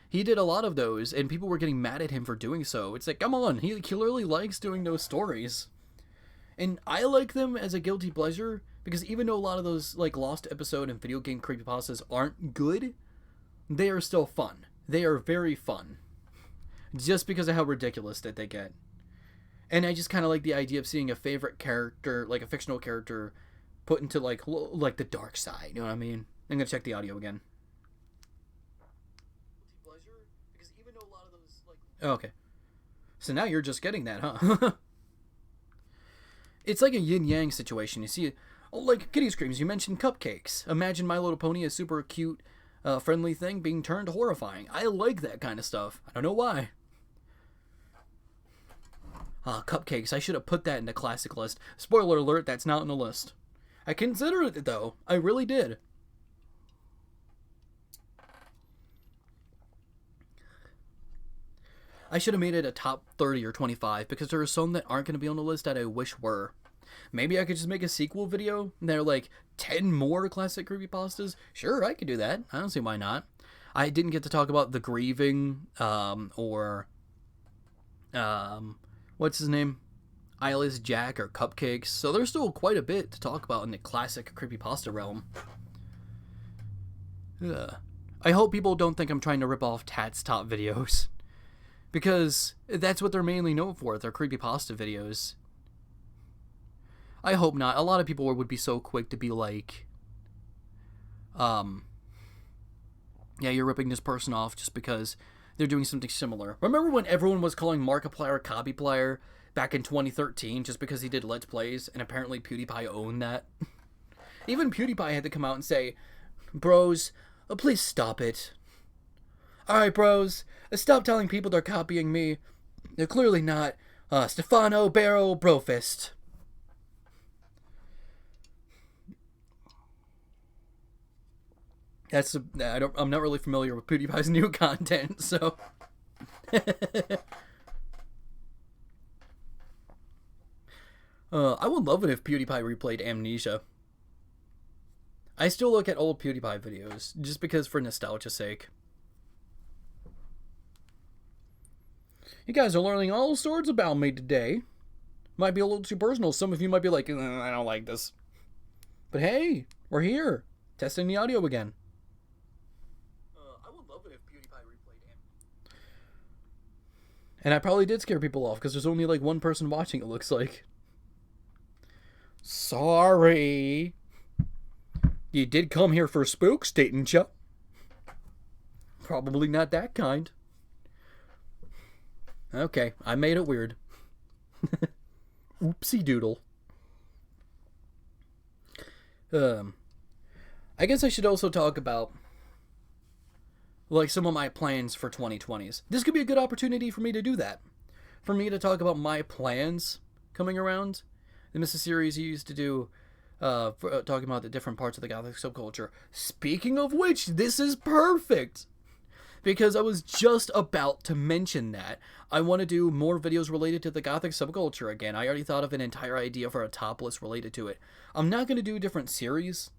He did a lot of those, and people were getting mad at him for doing so. It's like, come on, he clearly likes doing those stories. And I like them as a guilty pleasure, because even though a lot of those like Lost Episode and video game creepypastas aren't good, they are still fun. They are very fun. Just because of how ridiculous that they get. And I just kind of like the idea of seeing a favorite character, like a fictional character, put into like the dark side. You know what I mean? I'm gonna check the audio again. Oh, okay. So now you're just getting that, huh? It's like a yin-yang situation. You see, like kitty screams, you mentioned cupcakes. Imagine My Little Pony, a super cute, friendly thing, being turned horrifying. I like that kind of stuff. I don't know why. Cupcakes. I should have put that in the classic list. Spoiler alert, that's not in the list. I considered it, though. I really did. I should have made it a top 30 or 25, because there are some that aren't going to be on the list that I wish were. Maybe I could just make a sequel video, and there are like 10 more classic creepypastas. Sure, I could do that. I don't see why not. I didn't get to talk about The Grieving, what's his name? Eyeless Jack or Cupcakes. So there's still quite a bit to talk about in the classic creepypasta realm. I hope people don't think I'm trying to rip off Tat's top videos. Because that's what they're mainly known for, their creepypasta videos. I hope not. A lot of people would be so quick to be like, yeah, you're ripping this person off just because they're doing something similar. Remember when everyone was calling Markiplier Copyplier back in 2013 just because he did Let's Plays, and apparently PewDiePie owned that? Even PewDiePie had to come out and say, bros, please stop it. Alright, bros, stop telling people they're copying me. They're clearly not. Stefano Barrow Brofist. I'm not really familiar with PewDiePie's new content, so. I would love it if PewDiePie replayed Amnesia. I still look at old PewDiePie videos, just because for nostalgia's sake. You guys are learning all sorts about me today. Might be a little too personal. Some of you might be like, I don't like this. But hey, we're here. Testing the audio again. I would love it if PewDiePie replayed him. And I probably did scare people off, because there's only like one person watching, it looks like. Sorry. You did come here for spooks, didn't you? Probably not that kind. Okay, I made it weird. Oopsie doodle. Um, I guess I should also talk about like some of my plans for 2020s. This could be a good opportunity for me to do that. For me to talk about my plans coming around. The Mrs. Series you used to do talking about the different parts of the Gothic subculture. Speaking of which, this is perfect! Because I was just about to mention that. I want to do more videos related to the Gothic subculture again. I already thought of an entire idea for a top list related to it. I'm not going to do different series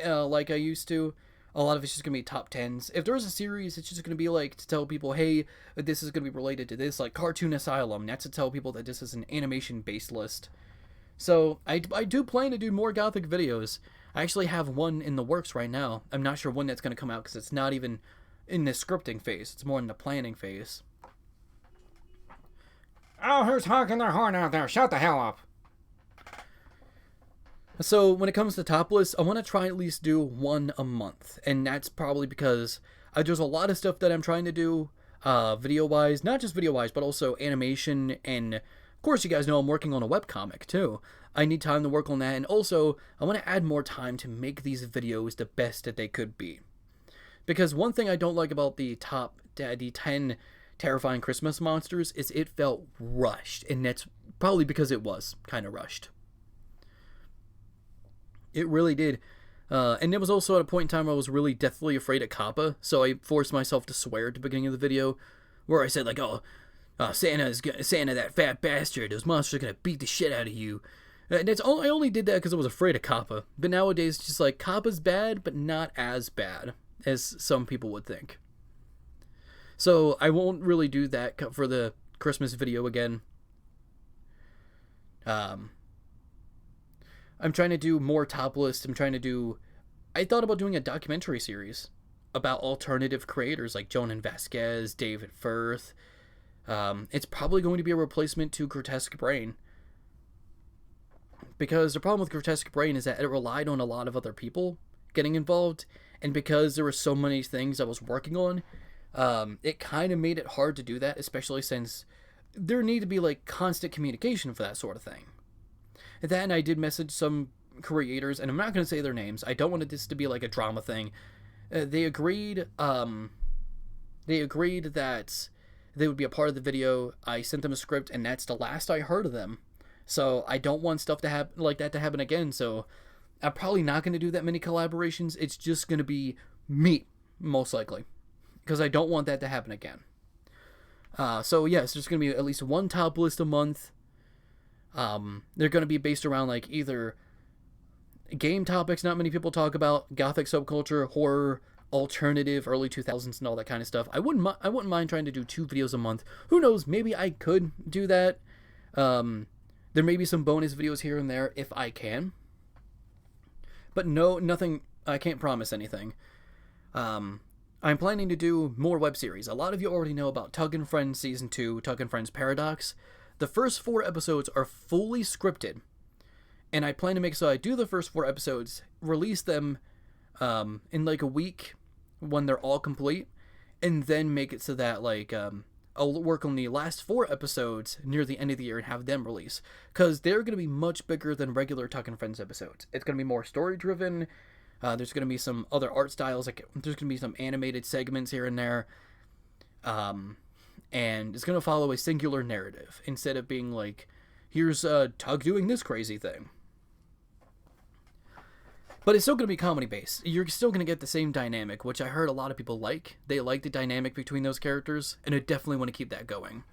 like I used to. A lot of it's just going to be top 10s. If there's a series, it's just going to be like to tell people, hey, this is going to be related to this. Like Cartoon Asylum. That's to tell people that this is an animation-based list. So I do plan to do more Gothic videos. I actually have one in the works right now. I'm not sure when that's going to come out because it's not even in the scripting phase. It's more in the planning phase. Oh, who's honking their horn out there? Shut the hell up. So when it comes to top lists, I want to try at least do one a month. And that's probably because there's a lot of stuff that I'm trying to do video-wise. Not just video-wise, but also animation. And of course, you guys know I'm working on a webcomic too. I need time to work on that. And also, I want to add more time to make these videos the best that they could be. Because one thing I don't like about the 10 terrifying Christmas monsters is it felt rushed. And that's probably because it was kind of rushed. It really did. And it was also at a point in time where I was really deathly afraid of Kappa. So I forced myself to swear at the beginning of the video. Where I said like, Santa, that fat bastard. Those monsters are going to beat the shit out of you. And I only did that because I was afraid of Kappa. But nowadays, it's just like, Kappa's bad, but not as bad as some people would think. So I won't really do that for the Christmas video again. I'm trying to do more top lists. I thought about doing a documentary series about alternative creators like Jonan Vasquez, David Firth. It's probably going to be a replacement to Grotesque Brain. Because the problem with Grotesque Brain is that it relied on a lot of other people getting involved. And because there were so many things I was working on, it kind of made it hard to do that, especially since there need to be like constant communication for that sort of thing. Then I did message some creators, and I'm not going to say their names. I don't want this to be like a drama thing. They agreed that they would be a part of the video. I sent them a script, and that's the last I heard of them. So I don't want stuff to happen like that to happen again. So I'm probably not going to do that many collaborations. It's just going to be me, most likely, because I don't want that to happen again. So yes, there's going to be at least one top list a month. They're going to be based around like either game topics not many people talk about, Gothic subculture, horror, alternative, early 2000s, and all that kind of stuff. I wouldn't mind trying to do 2 videos a month. Who knows? Maybe I could do that. There may be some bonus videos here and there if I can. But nothing. I can't promise anything. I'm planning to do more web series. A lot of you already know about Tug and Friends Season 2, Tug and Friends Paradox. The first 4 episodes are fully scripted. And I plan to make so I do the first 4 episodes, release them in like a week when they're all complete, and then make it so that like I'll work on the last 4 episodes near the end of the year and have them release. Because they're going to be much bigger than regular Tug and Friends episodes. It's going to be more story-driven. There's going to be some other art styles. Like there's going to be some animated segments here and there. And it's going to follow a singular narrative instead of being like, here's Tug doing this crazy thing. But it's still going to be comedy-based. You're still going to get the same dynamic, which I heard a lot of people like. They like the dynamic between those characters, and I definitely want to keep that going.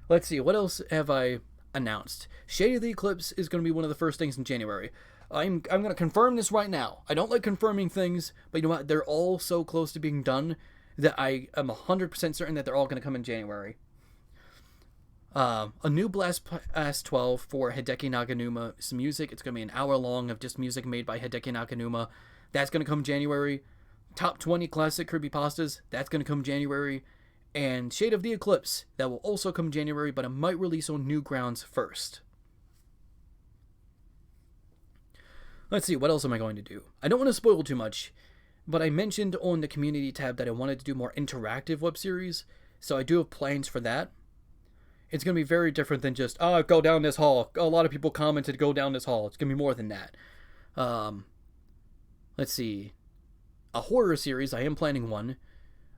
Let's see, what else have I announced? Shade of the Eclipse is going to be one of the first things in January. I'm going to confirm this right now. I don't like confirming things, but you know what? They're all so close to being done that I am 100% certain that they're all going to come in January. A new Blast Pass 12 for Hideki Naganuma's music. It's going to be an hour long of just music made by Hideki Naganuma. That's going to come January. Top 20 classic creepypastas. That's going to come January. And Shade of the Eclipse. That will also come January, but it might release on Newgrounds first. Let's see, what else am I going to do? I don't want to spoil too much, but I mentioned on the community tab that I wanted to do more interactive web series, so I do have plans for that. It's going to be very different than just, oh, go down this hall. A lot of people commented, go down this hall. It's going to be more than that. Let's see. A horror series, I am planning one.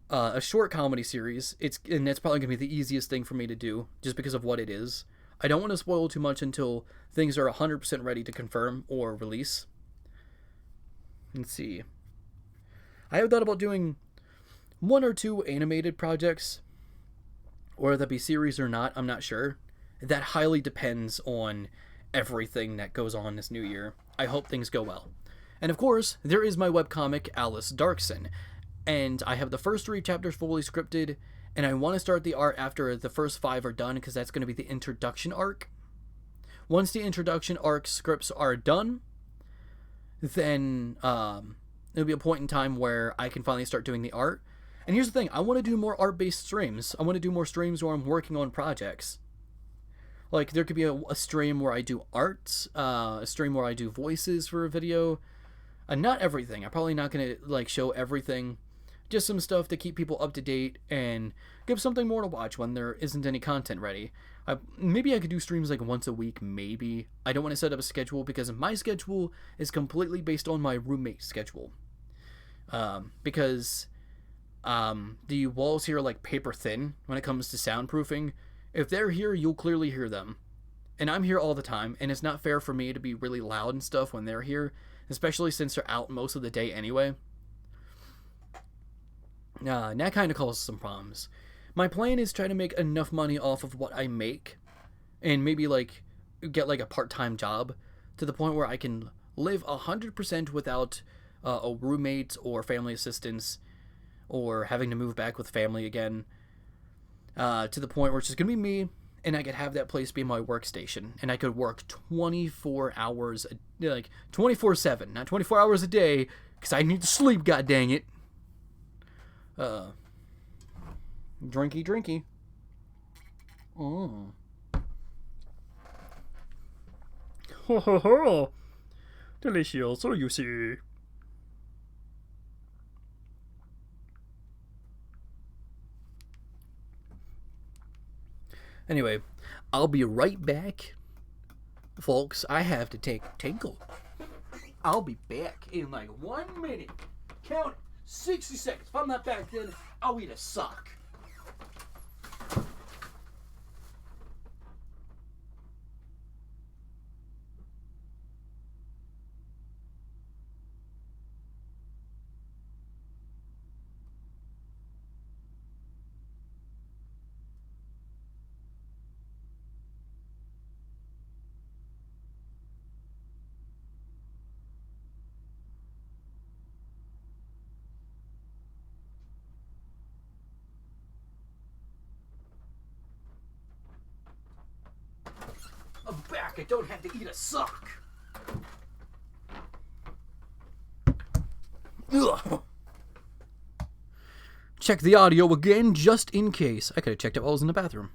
A short comedy series, and that's probably going to be the easiest thing for me to do, just because of what it is. I don't want to spoil too much until things are 100% ready to confirm or release. Let's see. I have thought about doing 1 or 2 animated projects, whether that be series or not, I'm not sure. That highly depends on everything that goes on this new year. I hope things go well. And of course, there is my webcomic, Alice Darkson. And I have the first 3 chapters fully scripted, and I want to start the art after the first 5 are done, because that's going to be the introduction arc. Once the introduction arc scripts are done, then there'll be a point in time where I can finally start doing the art. And here's the thing, I want to do more art-based streams. I want to do more streams where I'm working on projects. Like, there could be a stream where I do art, a stream where I do voices for a video. Not everything. I'm probably not going to, like, show everything. Just some stuff to keep people up to date and give something more to watch when there isn't any content ready. Maybe I could do streams like once a week, maybe. I don't want to set up a schedule because my schedule is completely based on my roommate's schedule. Because the walls here are like paper thin when it comes to soundproofing. If they're here, you'll clearly hear them. And I'm here all the time, and it's not fair for me to be really loud and stuff when they're here, especially since they're out most of the day anyway. And that kind of causes some problems. My plan is try to make enough money off of what I make, and maybe like get like a part-time job to the point where I can live 100% without a roommate or family assistance, or having to move back with family again, to the point where it's just gonna be me, and I could have that place be my workstation, and I could work 24 hours, like 24/7, not 24 hours a day, because I need to sleep. God dang it. Drinky. Oh. Ho ho ho! Delicioso, you see. Anyway, I'll be right back, folks. I have to take Tinkle. I'll be back in like 1 minute. Count it. 60 seconds. If I'm not back then, I'll eat a sock. I'm back. I don't have to eat a sock. Ugh. Check the audio again, just in case. I could have checked it while I was in the bathroom.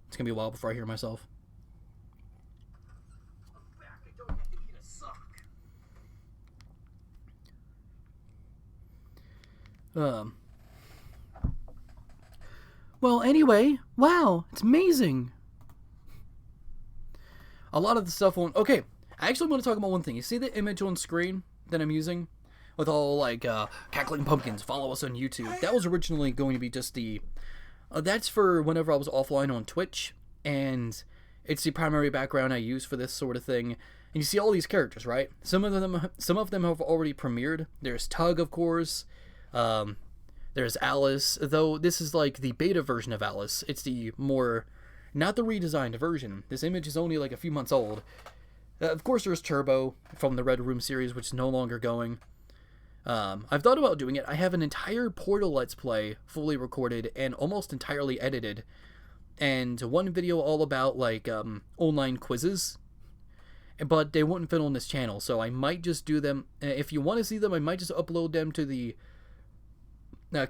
It's gonna be a while before I hear myself. I'm back. I don't have to eat a sock. Well, anyway, wow, it's amazing. A lot of the stuff on... Okay, I actually want to talk about one thing. You see the image on screen that I'm using? With all, like, cackling pumpkins, follow us on YouTube. That was originally going to be just the... that's for whenever I was offline on Twitch, and it's the primary background I use for this sort of thing. And you see all these characters, right? Some of them have already premiered. There's Tug, of course. There's Alice, though this is like the beta version of Alice. It's the more, not the redesigned version. This image is only like a few months old. Of course, there's Turbo from the Red Room series, which is no longer going. I've thought about doing it. I have an entire Portal Let's Play fully recorded and almost entirely edited. And one video all about, like, online quizzes. But they wouldn't fit on this channel, so I might just do them. If you want to see them, I might just upload them to the... the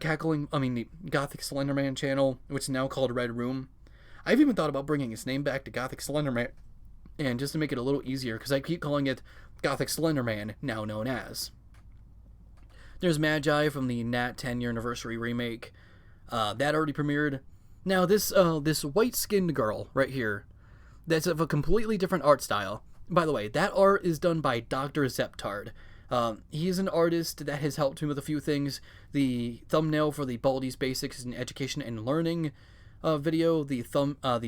Gothic Slenderman channel, which is now called Red Room. I've even thought about bringing its name back to Gothic Slenderman, and just to make it a little easier, because I keep calling it Gothic Slenderman, now known as. There's Magi from the Nat 10-year anniversary remake. That already premiered. Now this white-skinned girl right here, that's of a completely different art style. By the way, that art is done by Dr. Zeptard. He's an artist that has helped me with a few things. The thumbnail for the Baldi's Basics in Education and Learning video, the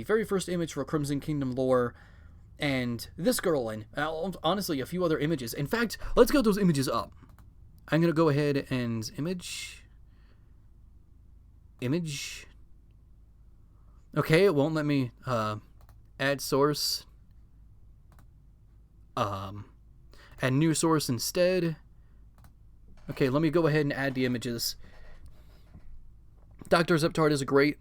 very first image for Crimson Kingdom lore, and this girl, and honestly a few other images. In fact, let's get those images up. I'm going to go ahead and image. Okay, it won't let me add source. Add new source instead. Okay, let me go ahead and add the images. Dr. Zeptard is a great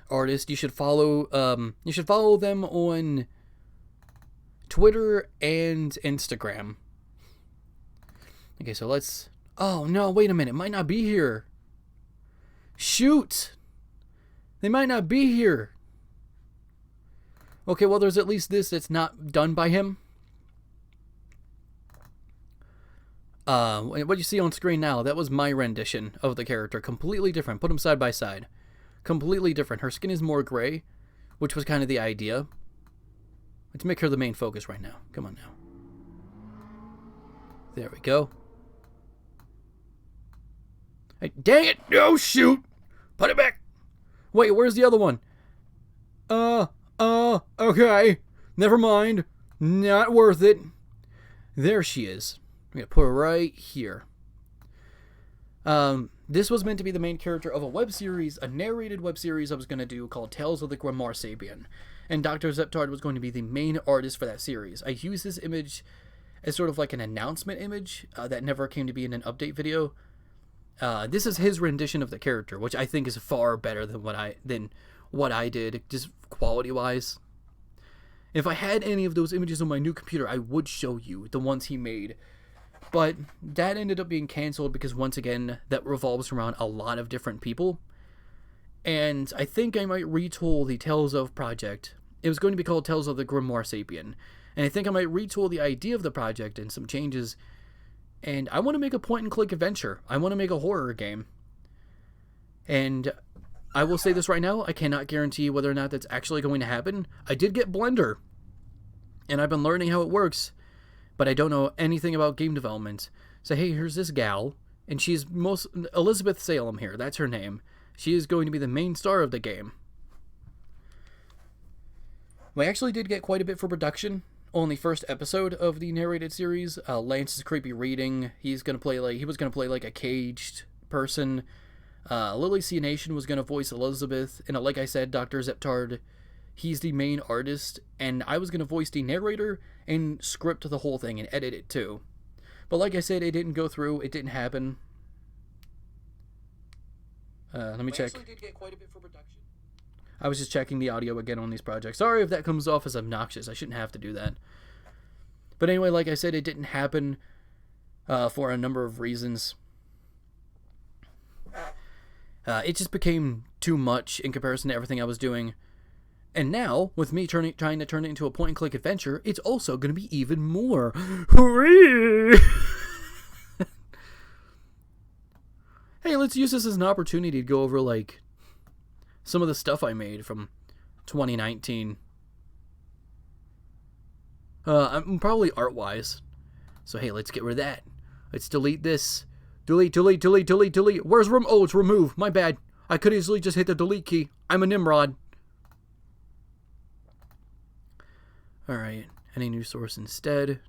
artist. You should follow them on Twitter and Instagram. Okay, so let's... Oh, no, wait a minute. Might not be here. Shoot! They might not be here. Okay, well, there's at least this that's not done by him. What you see on screen now, that was my rendition of the character. Completely different. Put them side by side. Completely different. Her skin is more gray, which was kind of the idea. Let's make her the main focus right now. Come on now. There we go. Hey, dang it! No, shoot! Put it back! Wait, where's the other one? Okay. Never mind. Not worth it. There she is. I'm gonna put her right here. This was meant to be the main character of a web series, a narrated web series I was gonna do called Tales of the Grimoire Sapien. And Dr. Zeptard was going to be the main artist for that series. I used this image as sort of like an announcement image that never came to be in an update video. This is his rendition of the character, which I think is far better than what I did, just quality-wise. If I had any of those images on my new computer, I would show you the ones he made. But that ended up being canceled because, once again, that revolves around a lot of different people. And I think I might retool the Tales of project. It was going to be called Tales of the Grimoire Sapien. And I think I might retool the idea of the project and some changes. And I want to make a point-and-click adventure. I want to make a horror game. And I will say this right now, I cannot guarantee whether or not that's actually going to happen. I did get Blender, and I've been learning how it works, but I don't know anything about game development. So hey, here's this gal, and she's Elizabeth Salem here, that's her name. She is going to be the main star of the game. We actually did get quite a bit for production on the first episode of the narrated series. Lance's creepy reading. He was gonna play like a caged person. Lily C. Nation was gonna voice Elizabeth, and like I said, Dr. Zeptard, he's the main artist, and I was gonna voice the narrator and script the whole thing and edit it too. But like I said, it didn't go through. It didn't happen. Let me check. Did get quite a bit for production. I was just checking the audio again on these projects. Sorry if that comes off as obnoxious. I shouldn't have to do that. But anyway, like I said, it didn't happen for a number of reasons. It just became too much in comparison to everything I was doing. And now, with me trying to turn it into a point-and-click adventure, it's also going to be even more. Hooray! Hey, let's use this as an opportunity to go over, like, some of the stuff I made from 2019. I'm probably art-wise. So, hey, let's get rid of that. Let's delete this. Delete. Where's oh, it's remove. My bad. I could easily just hit the delete key. I'm a Nimrod. Alright, any new source instead?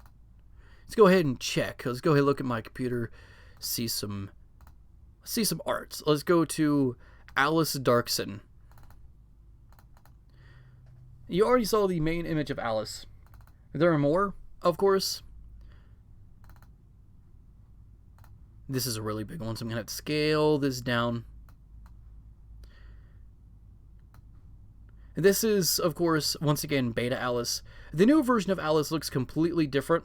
Let's go ahead and check. Let's go ahead and look at my computer. See some arts. Let's go to Alice Darkson. You already saw the main image of Alice. There are more, of course. This is a really big one, so I'm going to have to scale this down. This is, of course, once again, Beta Alice. The new version of Alice looks completely different,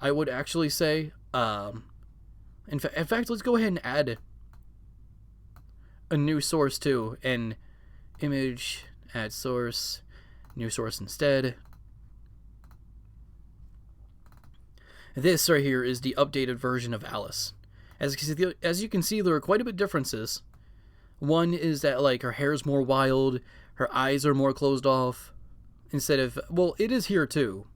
I would actually say. In fact, let's go ahead and add a new source, too. And image, add source, new source instead. This right here is the updated version of Alice. As you can see, there are quite a bit differences. One is that, like, her hair's more wild, her eyes are more closed off, instead of, well, it is here too.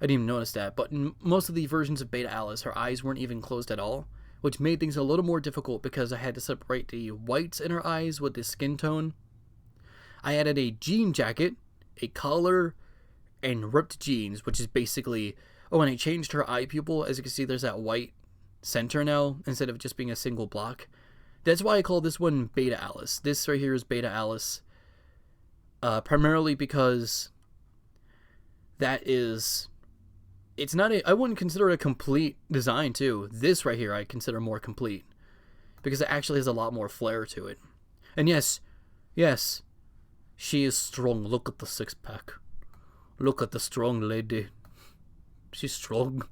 I didn't even notice that, but in most of the versions of Beta Alice, her eyes weren't even closed at all, which made things a little more difficult because I had to separate the whites in her eyes with the skin tone. I added a jean jacket, a collar, and ripped jeans, which is basically, oh, and I changed her eye pupil. As you can see, there's that white center now, instead of just being a single block. That's why I call this one Beta Alice. This right here is Beta Alice, primarily because that is, it's not a, I wouldn't consider it a complete design too. This right here I consider more complete, because it actually has a lot more flair to it. And yes, she is strong. Look at the six-pack. Look at the strong lady. She's strong.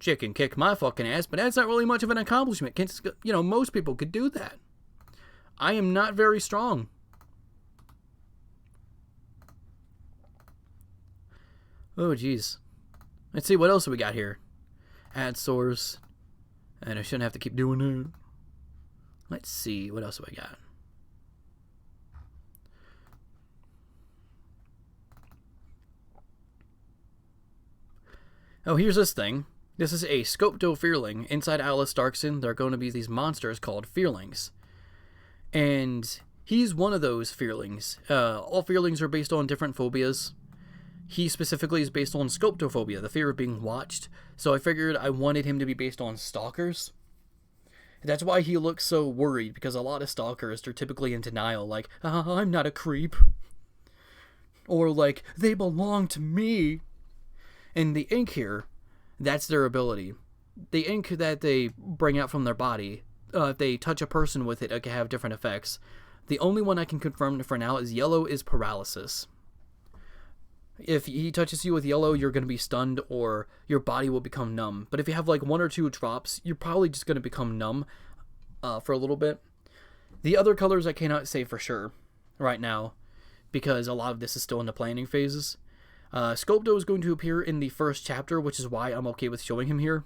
She can kick my fucking ass, but that's not really much of an accomplishment. You know, most people could do that. I am not very strong. Oh, jeez. Let's see, what else we got here? Add source. And I shouldn't have to keep doing it. Let's see, what else do I got? Oh, here's this thing. This is a Scopto Fearling. Inside Alice Darkson, there are going to be these monsters called Fearlings. And he's one of those Fearlings. All Fearlings are based on different phobias. He specifically is based on Scoptophobia, the fear of being watched. So I figured I wanted him to be based on stalkers. That's why he looks so worried, because a lot of stalkers are typically in denial, like, I'm not a creep. Or like, they belong to me. And the ink here, that's their ability. The ink that they bring out from their body, if they touch a person with it, it can have different effects. The only one I can confirm for now is yellow is paralysis. If he touches you with yellow, you're going to be stunned or your body will become numb. But if you have like 1 or 2 drops, you're probably just going to become numb for a little bit. The other colors I cannot say for sure right now, because a lot of this is still in the planning phases. Scopto is going to appear in the first chapter, which is why I'm okay with showing him here.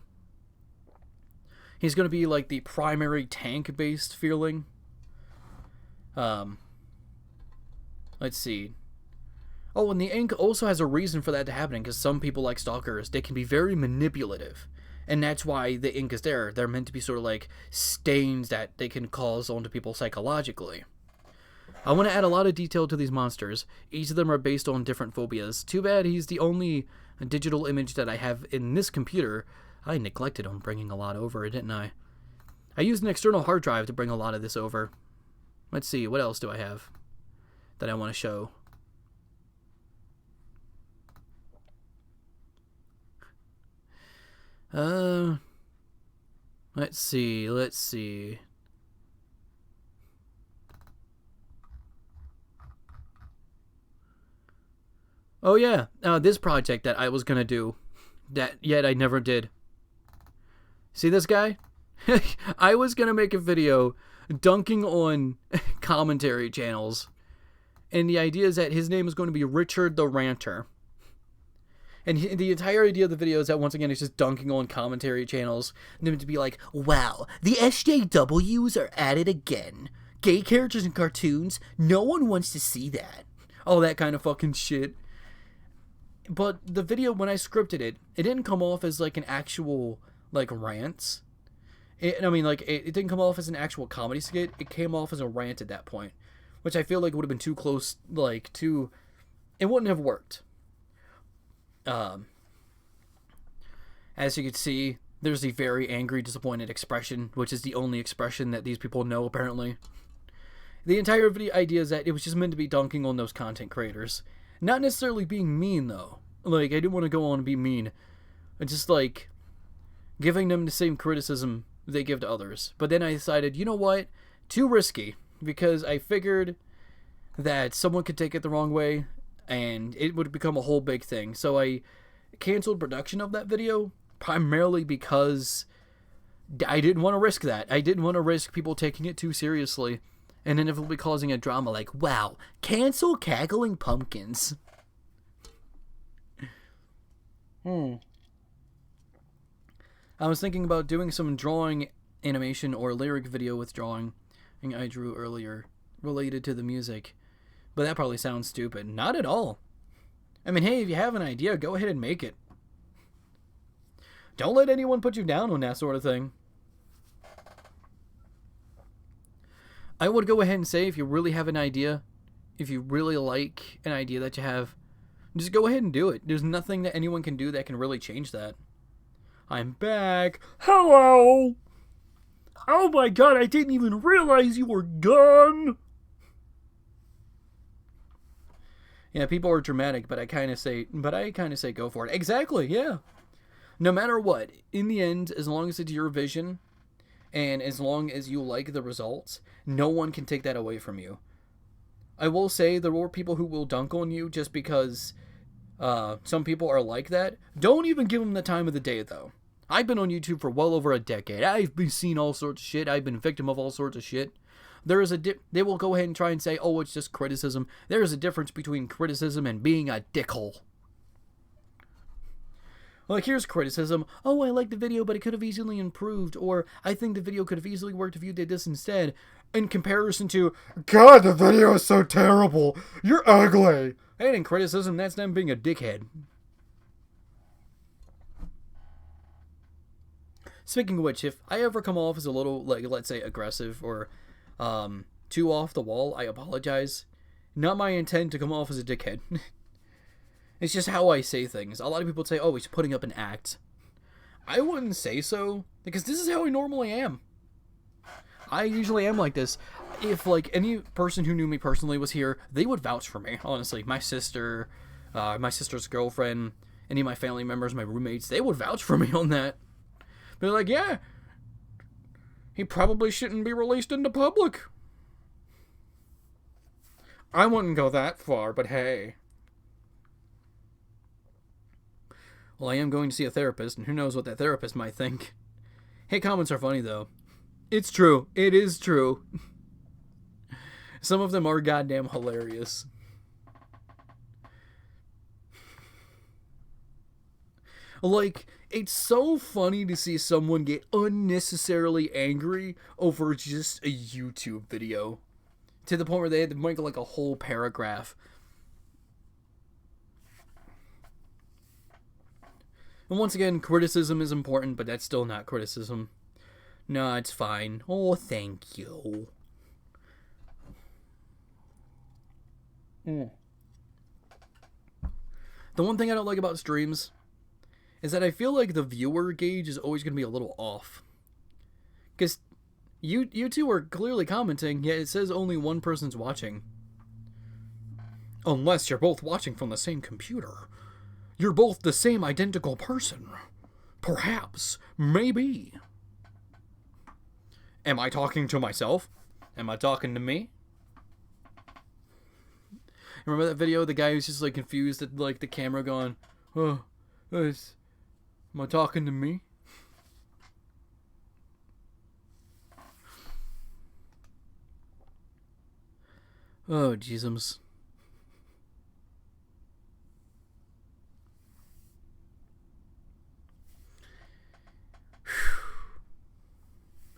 He's going to be like the primary tank-based feeling. Let's see. Oh, and the ink also has a reason for that to happen, because some people, like stalkers, they can be very manipulative. And that's why the ink is there. They're meant to be sort of like stains that they can cause onto people psychologically. I want to add a lot of detail to these monsters. Each of them are based on different phobias. Too bad he's the only digital image that I have in this computer. I neglected on bringing a lot over, didn't I? I used an external hard drive to bring a lot of this over. Let's see, what else do I have that I want to show? Let's see. Oh yeah, this project that I was gonna do, that yet I never did. See this guy? I was gonna make a video dunking on commentary channels, and the idea is that his name is going to be Richard the Ranter. And the entire idea of the video is that, once again, it's just dunking on commentary channels. And them to be like, Wow, the SJWs are at it again. Gay characters in cartoons? No one wants to see that. all that kind of fucking shit. But the video, when I scripted it, it didn't come off as like an actual, like, rant. It didn't come off as an actual comedy skit. It came off as a rant at that point. Which I feel like would have been too close, like, too... It wouldn't have worked. As you can see, there's a very angry, disappointed expression, which is the only expression that these people know, apparently. The entire video idea is that it was just meant to be dunking on those content creators. Not necessarily being mean, though. Like, I didn't want to go on and be mean. Just, like, giving them the same criticism they give to others. But then I decided, you know what? Too risky. Because I figured that someone could take it the wrong way, and it would become a whole big thing. So I canceled production of that video, primarily because I didn't want to risk that. I didn't want to risk people taking it too seriously, and then inevitably causing a drama like, Wow, cancel cackling pumpkins. I was thinking about doing some drawing animation or lyric video with drawing I drew earlier related to the music. But that probably sounds stupid. Not at all. I mean, hey, if you have an idea, go ahead and make it. Don't let anyone put you down on that sort of thing. I would go ahead and say if you really have an idea, if you really like an idea that you have, just go ahead and do it. There's nothing that anyone can do that can really change that. I'm back. Hello! Oh my god, I didn't even realize you were gone! Yeah, people are dramatic, but I kind of say go for it. Exactly, yeah. No matter what, in the end, as long as it's your vision, and as long as you like the results, no one can take that away from you. I will say there are people who will dunk on you just because some people are like that. Don't even give them the time of the day, though. I've been on YouTube for well over a decade. I've been seeing all sorts of shit. I've been a victim of all sorts of shit. There is they will go ahead and try and say, oh, it's just criticism. There is a difference between criticism and being a dickhole. Like, here's criticism. Oh, I like the video, but it could have easily improved. Or, I think the video could have easily worked if you did this instead. In comparison to, God, the video is so terrible. You're ugly. that ain't criticism, that's them being a dickhead. Speaking of which, if I ever come off as a little, like, let's say, aggressive or too off the wall, I apologize. Not my intent to come off as a dickhead. It's just how I say things. A lot of people say, oh, he's putting up an act. I wouldn't say so, because this is how I normally am. I usually am like this. If, like, any person who knew me personally was here, they would vouch for me, honestly. My sister, my sister's girlfriend, any of my family members, my roommates, they would vouch for me on that. They're like, yeah, he probably shouldn't be released into public. I wouldn't go that far, but hey. Well, I am going to see a therapist, and who knows what that therapist might think. Hey, comments are funny, though. It's true. It is true. Some of them are goddamn hilarious. Like, it's so funny to see someone get unnecessarily angry over just a YouTube video. To the point where they had to make like a whole paragraph. And once again, criticism is important, but that's still not criticism. No, it's fine. Oh, thank you. The one thing I don't like about streams is that I feel like the viewer gauge is always going to be a little off. Because you two are clearly commenting, yet it says only one person's watching. Unless you're both watching from the same computer. You're both the same identical person. Perhaps. Maybe. Am I talking to myself? Am I talking to me? Remember that video? The guy who's just like confused at like the camera going, oh, am I talking to me? Oh, Jesus.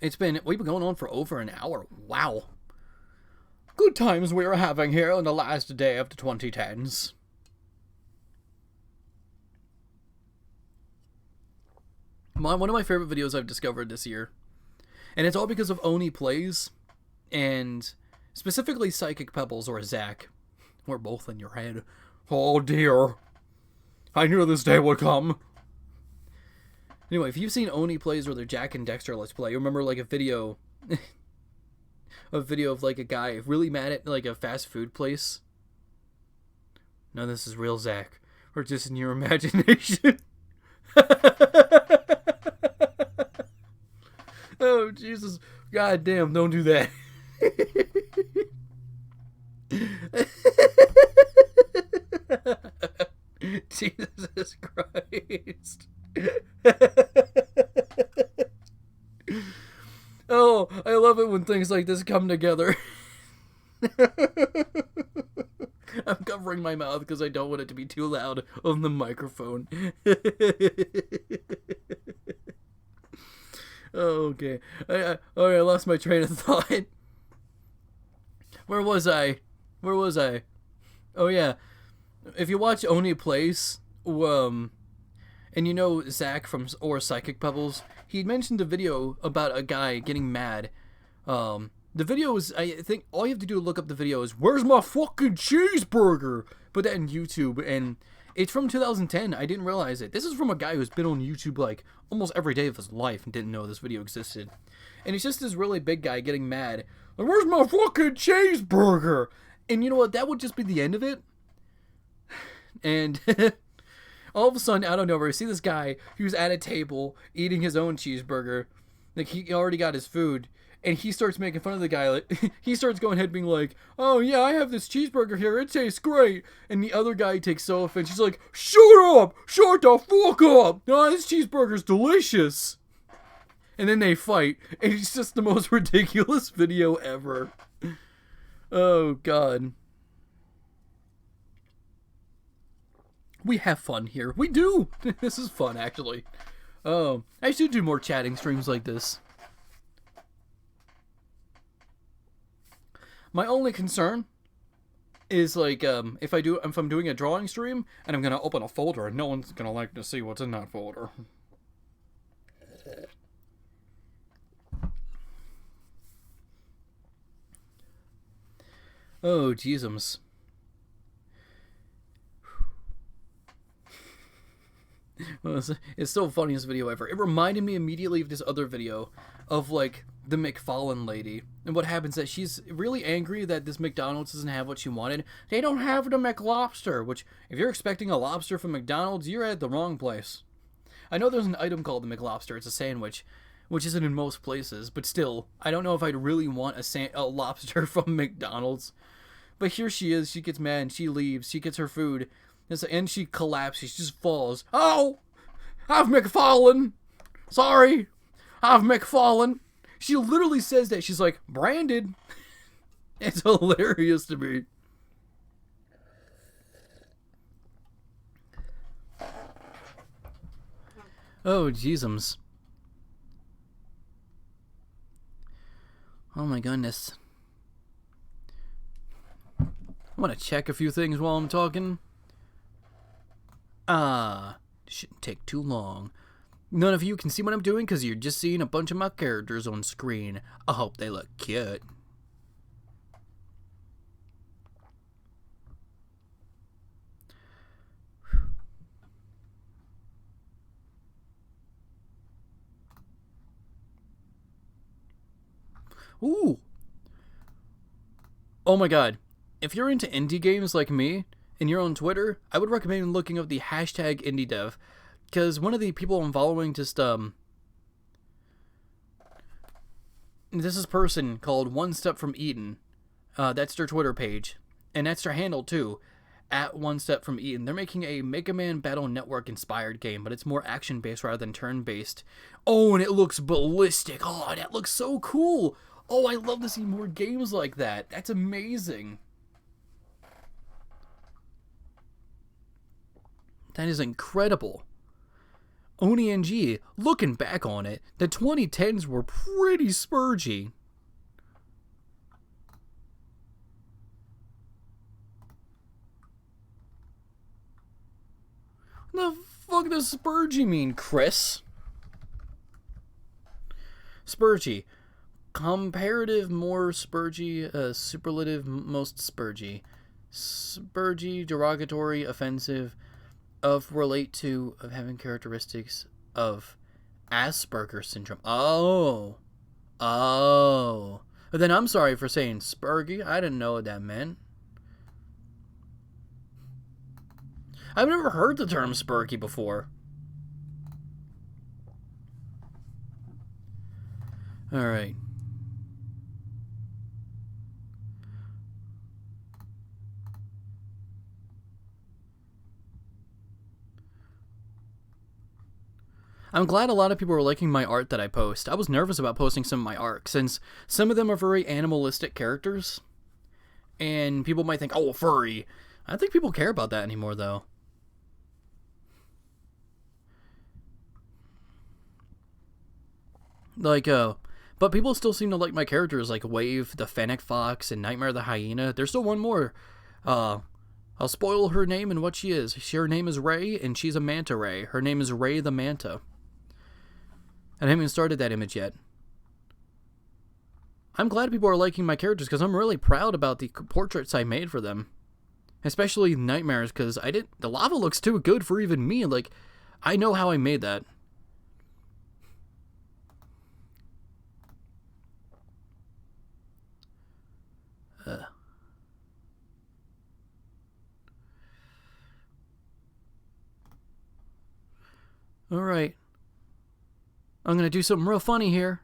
We've been going on for over an hour. Wow. Good times we are having here on the last day of the 2010s. One of my favorite videos I've discovered this year. And it's all because of Oni Plays. And specifically Psychic Pebbles or Zach. We're both in your head. Oh dear. I knew this day would come. Anyway, if you've seen Oni Plays or their Jack and Dexter Let's Play, you remember like a video of like a guy really mad at like a fast food place. No, this is real Zach. Or just in your imagination. Oh, Jesus. God damn, don't do that. Jesus Christ. Oh, I love it when things like this come together. I'm covering my mouth because I don't want it to be too loud on the microphone. Okay. I lost my train of thought. Where was I? Oh yeah. If you watch Only Place, and you know Zach from Psychic Pebbles, he mentioned a video about a guy getting mad. The video is, I think all you have to do to look up the video is, "Where's my fucking cheeseburger?" Put that in YouTube, and it's from 2010. I didn't realize it. This is from a guy who's been on YouTube like almost every day of his life and didn't know this video existed. And it's just this really big guy getting mad. Like, "Where's my fucking cheeseburger?" And you know what? That would just be the end of it. And all of a sudden, out of nowhere, you see this guy who's at a table eating his own cheeseburger. Like, he already got his food. And he starts making fun of the guy. Like, he starts going ahead being like, "Oh, yeah, I have this cheeseburger here. It tastes great." And the other guy takes so offense. He's like, "Shut up! Shut the fuck up! No, this cheeseburger's delicious." And then they fight. And it's just the most ridiculous video ever. Oh, God. We have fun here. We do. This is fun, actually. I should do more chatting streams like this. My only concern is, like, if I'm doing a drawing stream and I'm gonna open a folder and no one's gonna like to see what's in that folder. Oh, Jeezums. It's still the funniest video ever. It reminded me immediately of this other video of, like, the McFarlane lady. And what happens is that she's really angry that this McDonald's doesn't have what she wanted. They don't have the McLobster, which, if you're expecting a lobster from McDonald's, you're at the wrong place. I know there's an item called the McLobster. It's a sandwich, which isn't in most places. But still, I don't know if I'd really want a lobster from McDonald's. But here she is. She gets mad and she leaves. She gets her food. And she collapses. She just falls. "Oh! I've McFallen! Sorry! I've McFallen!" She literally says that. She's like, "Branded." It's hilarious to me. Oh, Jeezums. Oh my goodness. I want to check a few things while I'm talking. Shouldn't take too long. None of you can see what I'm doing because you're just seeing a bunch of my characters on screen. I hope they look cute. Ooh. Oh my god. If you're into indie games like me, and you're on Twitter, I would recommend looking up the hashtag IndieDev, because one of the people I'm following just, this is a person called One Step from Eden. That's their Twitter page, and that's their handle too, at One Step from Eden. They're making a Mega Man Battle Network inspired game, but it's more action-based rather than turn-based. Oh, and it looks ballistic. Oh, that looks so cool. Oh, I love to see more games like that. That's amazing. That is incredible. OniNG, looking back on it, the 2010s were pretty spurgy. What the fuck does spurgy mean, Chris? Spurgy. Comparative, more spurgy, superlative, most spurgy. Spurgy, derogatory, offensive, of relate to, of having characteristics of Asperger's syndrome. Oh. But then I'm sorry for saying spurgy. I didn't know what that meant. I've never heard the term spurgy before. Alright. I'm glad a lot of people are liking my art that I post. I was nervous about posting some of my art, since some of them are very animalistic characters. And people might think, "Oh, furry." I don't think people care about that anymore, though. Like, but people still seem to like my characters, like Wave, the Fennec Fox, and Nightmare the Hyena. There's still one more. I'll spoil her name and what she is. Her name is Ray, and she's a manta ray. Her name is Ray the Manta. And I haven't even started that image yet. I'm glad people are liking my characters because I'm really proud about the portraits I made for them. Especially Nightmares, because the lava looks too good for even me. Like, I know how I made that. Alright. I'm gonna do something real funny here.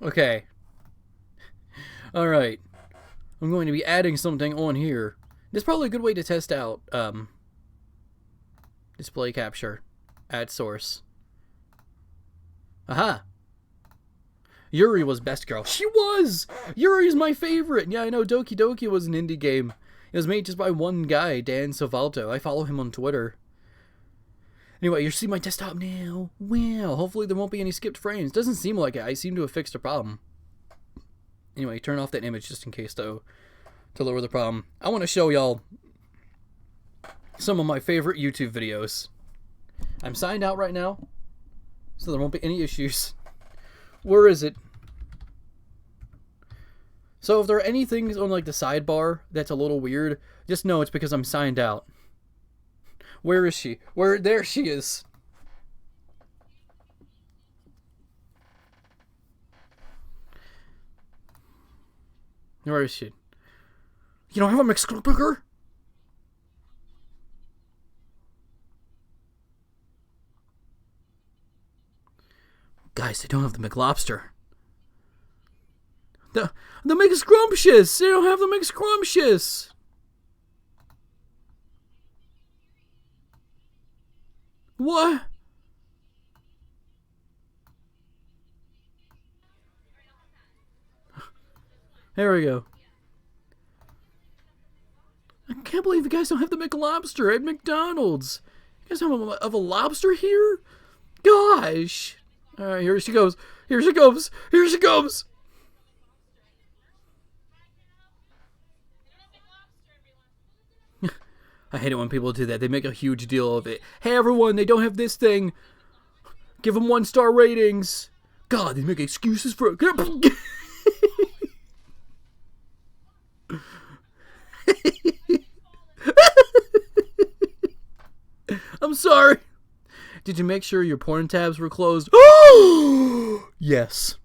Okay. Alright. I'm going to be adding something on here. This is probably a good way to test out display capture. Add source. Aha! Yuri was best girl. She was! Yuri's my favorite! Yeah, I know Doki Doki was an indie game. It was made just by one guy, Dan Savalto. I follow him on Twitter. Anyway, you see my desktop now. Wow, hopefully there won't be any skipped frames. Doesn't seem like it. I seem to have fixed the problem. Anyway, turn off that image just in case, though, to lower the problem. I want to show y'all some of my favorite YouTube videos. I'm signed out right now, so there won't be any issues. Where is it? So if there are any things on, like, the sidebar that's a little weird, just know it's because I'm signed out. Where is she? There she is. Where is she? You don't have a McScrumpiger? Guys, they don't have the McLobster. The McScrumptious! They don't have the McScrumptious! What? There we go. I can't believe you guys don't have the McLobster at McDonald's. You guys have a lobster here? Gosh. Alright, here she goes. Here she goes. Here she goes. I hate it when people do that. They make a huge deal of it. Hey everyone, they don't have this thing. Give them 1-star ratings. God, they make excuses for... I'm sorry. Did you make sure your porn tabs were closed? Yes.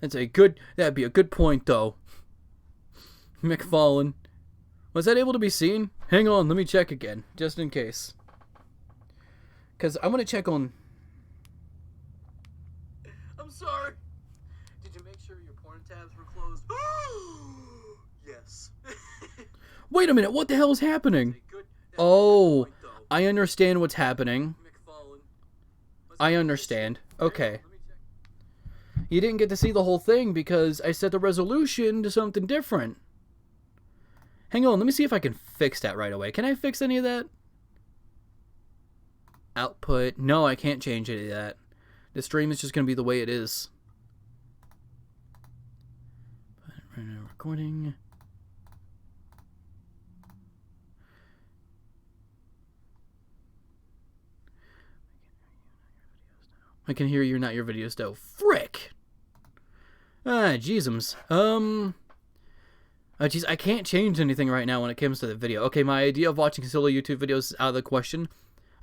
That'd be a good point though. McFallen. Was that able to be seen? Hang on, let me check again, just in case. Because I want to check on... I'm sorry. Did you make sure your porn tabs were closed? Yes. Wait a minute, what the hell is happening? Oh, I understand what's happening. I understand. Okay. You didn't get to see the whole thing because I set the resolution to something different. Hang on, let me see if I can fix that right away. Can I fix any of that? Output. No, I can't change any of that. The stream is just going to be the way it is. Right now, recording. I can hear you, not your videos, though. Frick! Ah, jeezums. Jeez, I can't change anything right now when it comes to the video. Okay, my idea of watching silly YouTube videos is out of the question.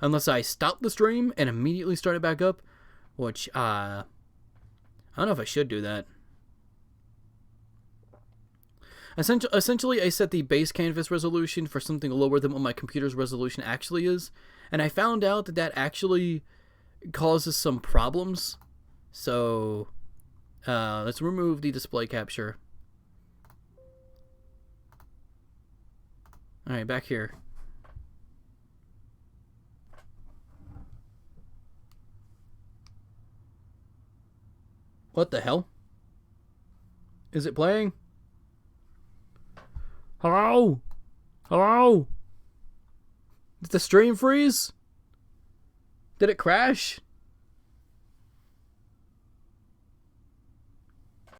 Unless I stop the stream and immediately start it back up. Which, I don't know if I should do that. Essentially, I set the base canvas resolution for something lower than what my computer's resolution actually is. And I found out that that actually causes some problems. So, Let's remove the display capture. Alright, back here. What the hell? Is it playing? Hello? Hello? Did the stream freeze? Did it crash?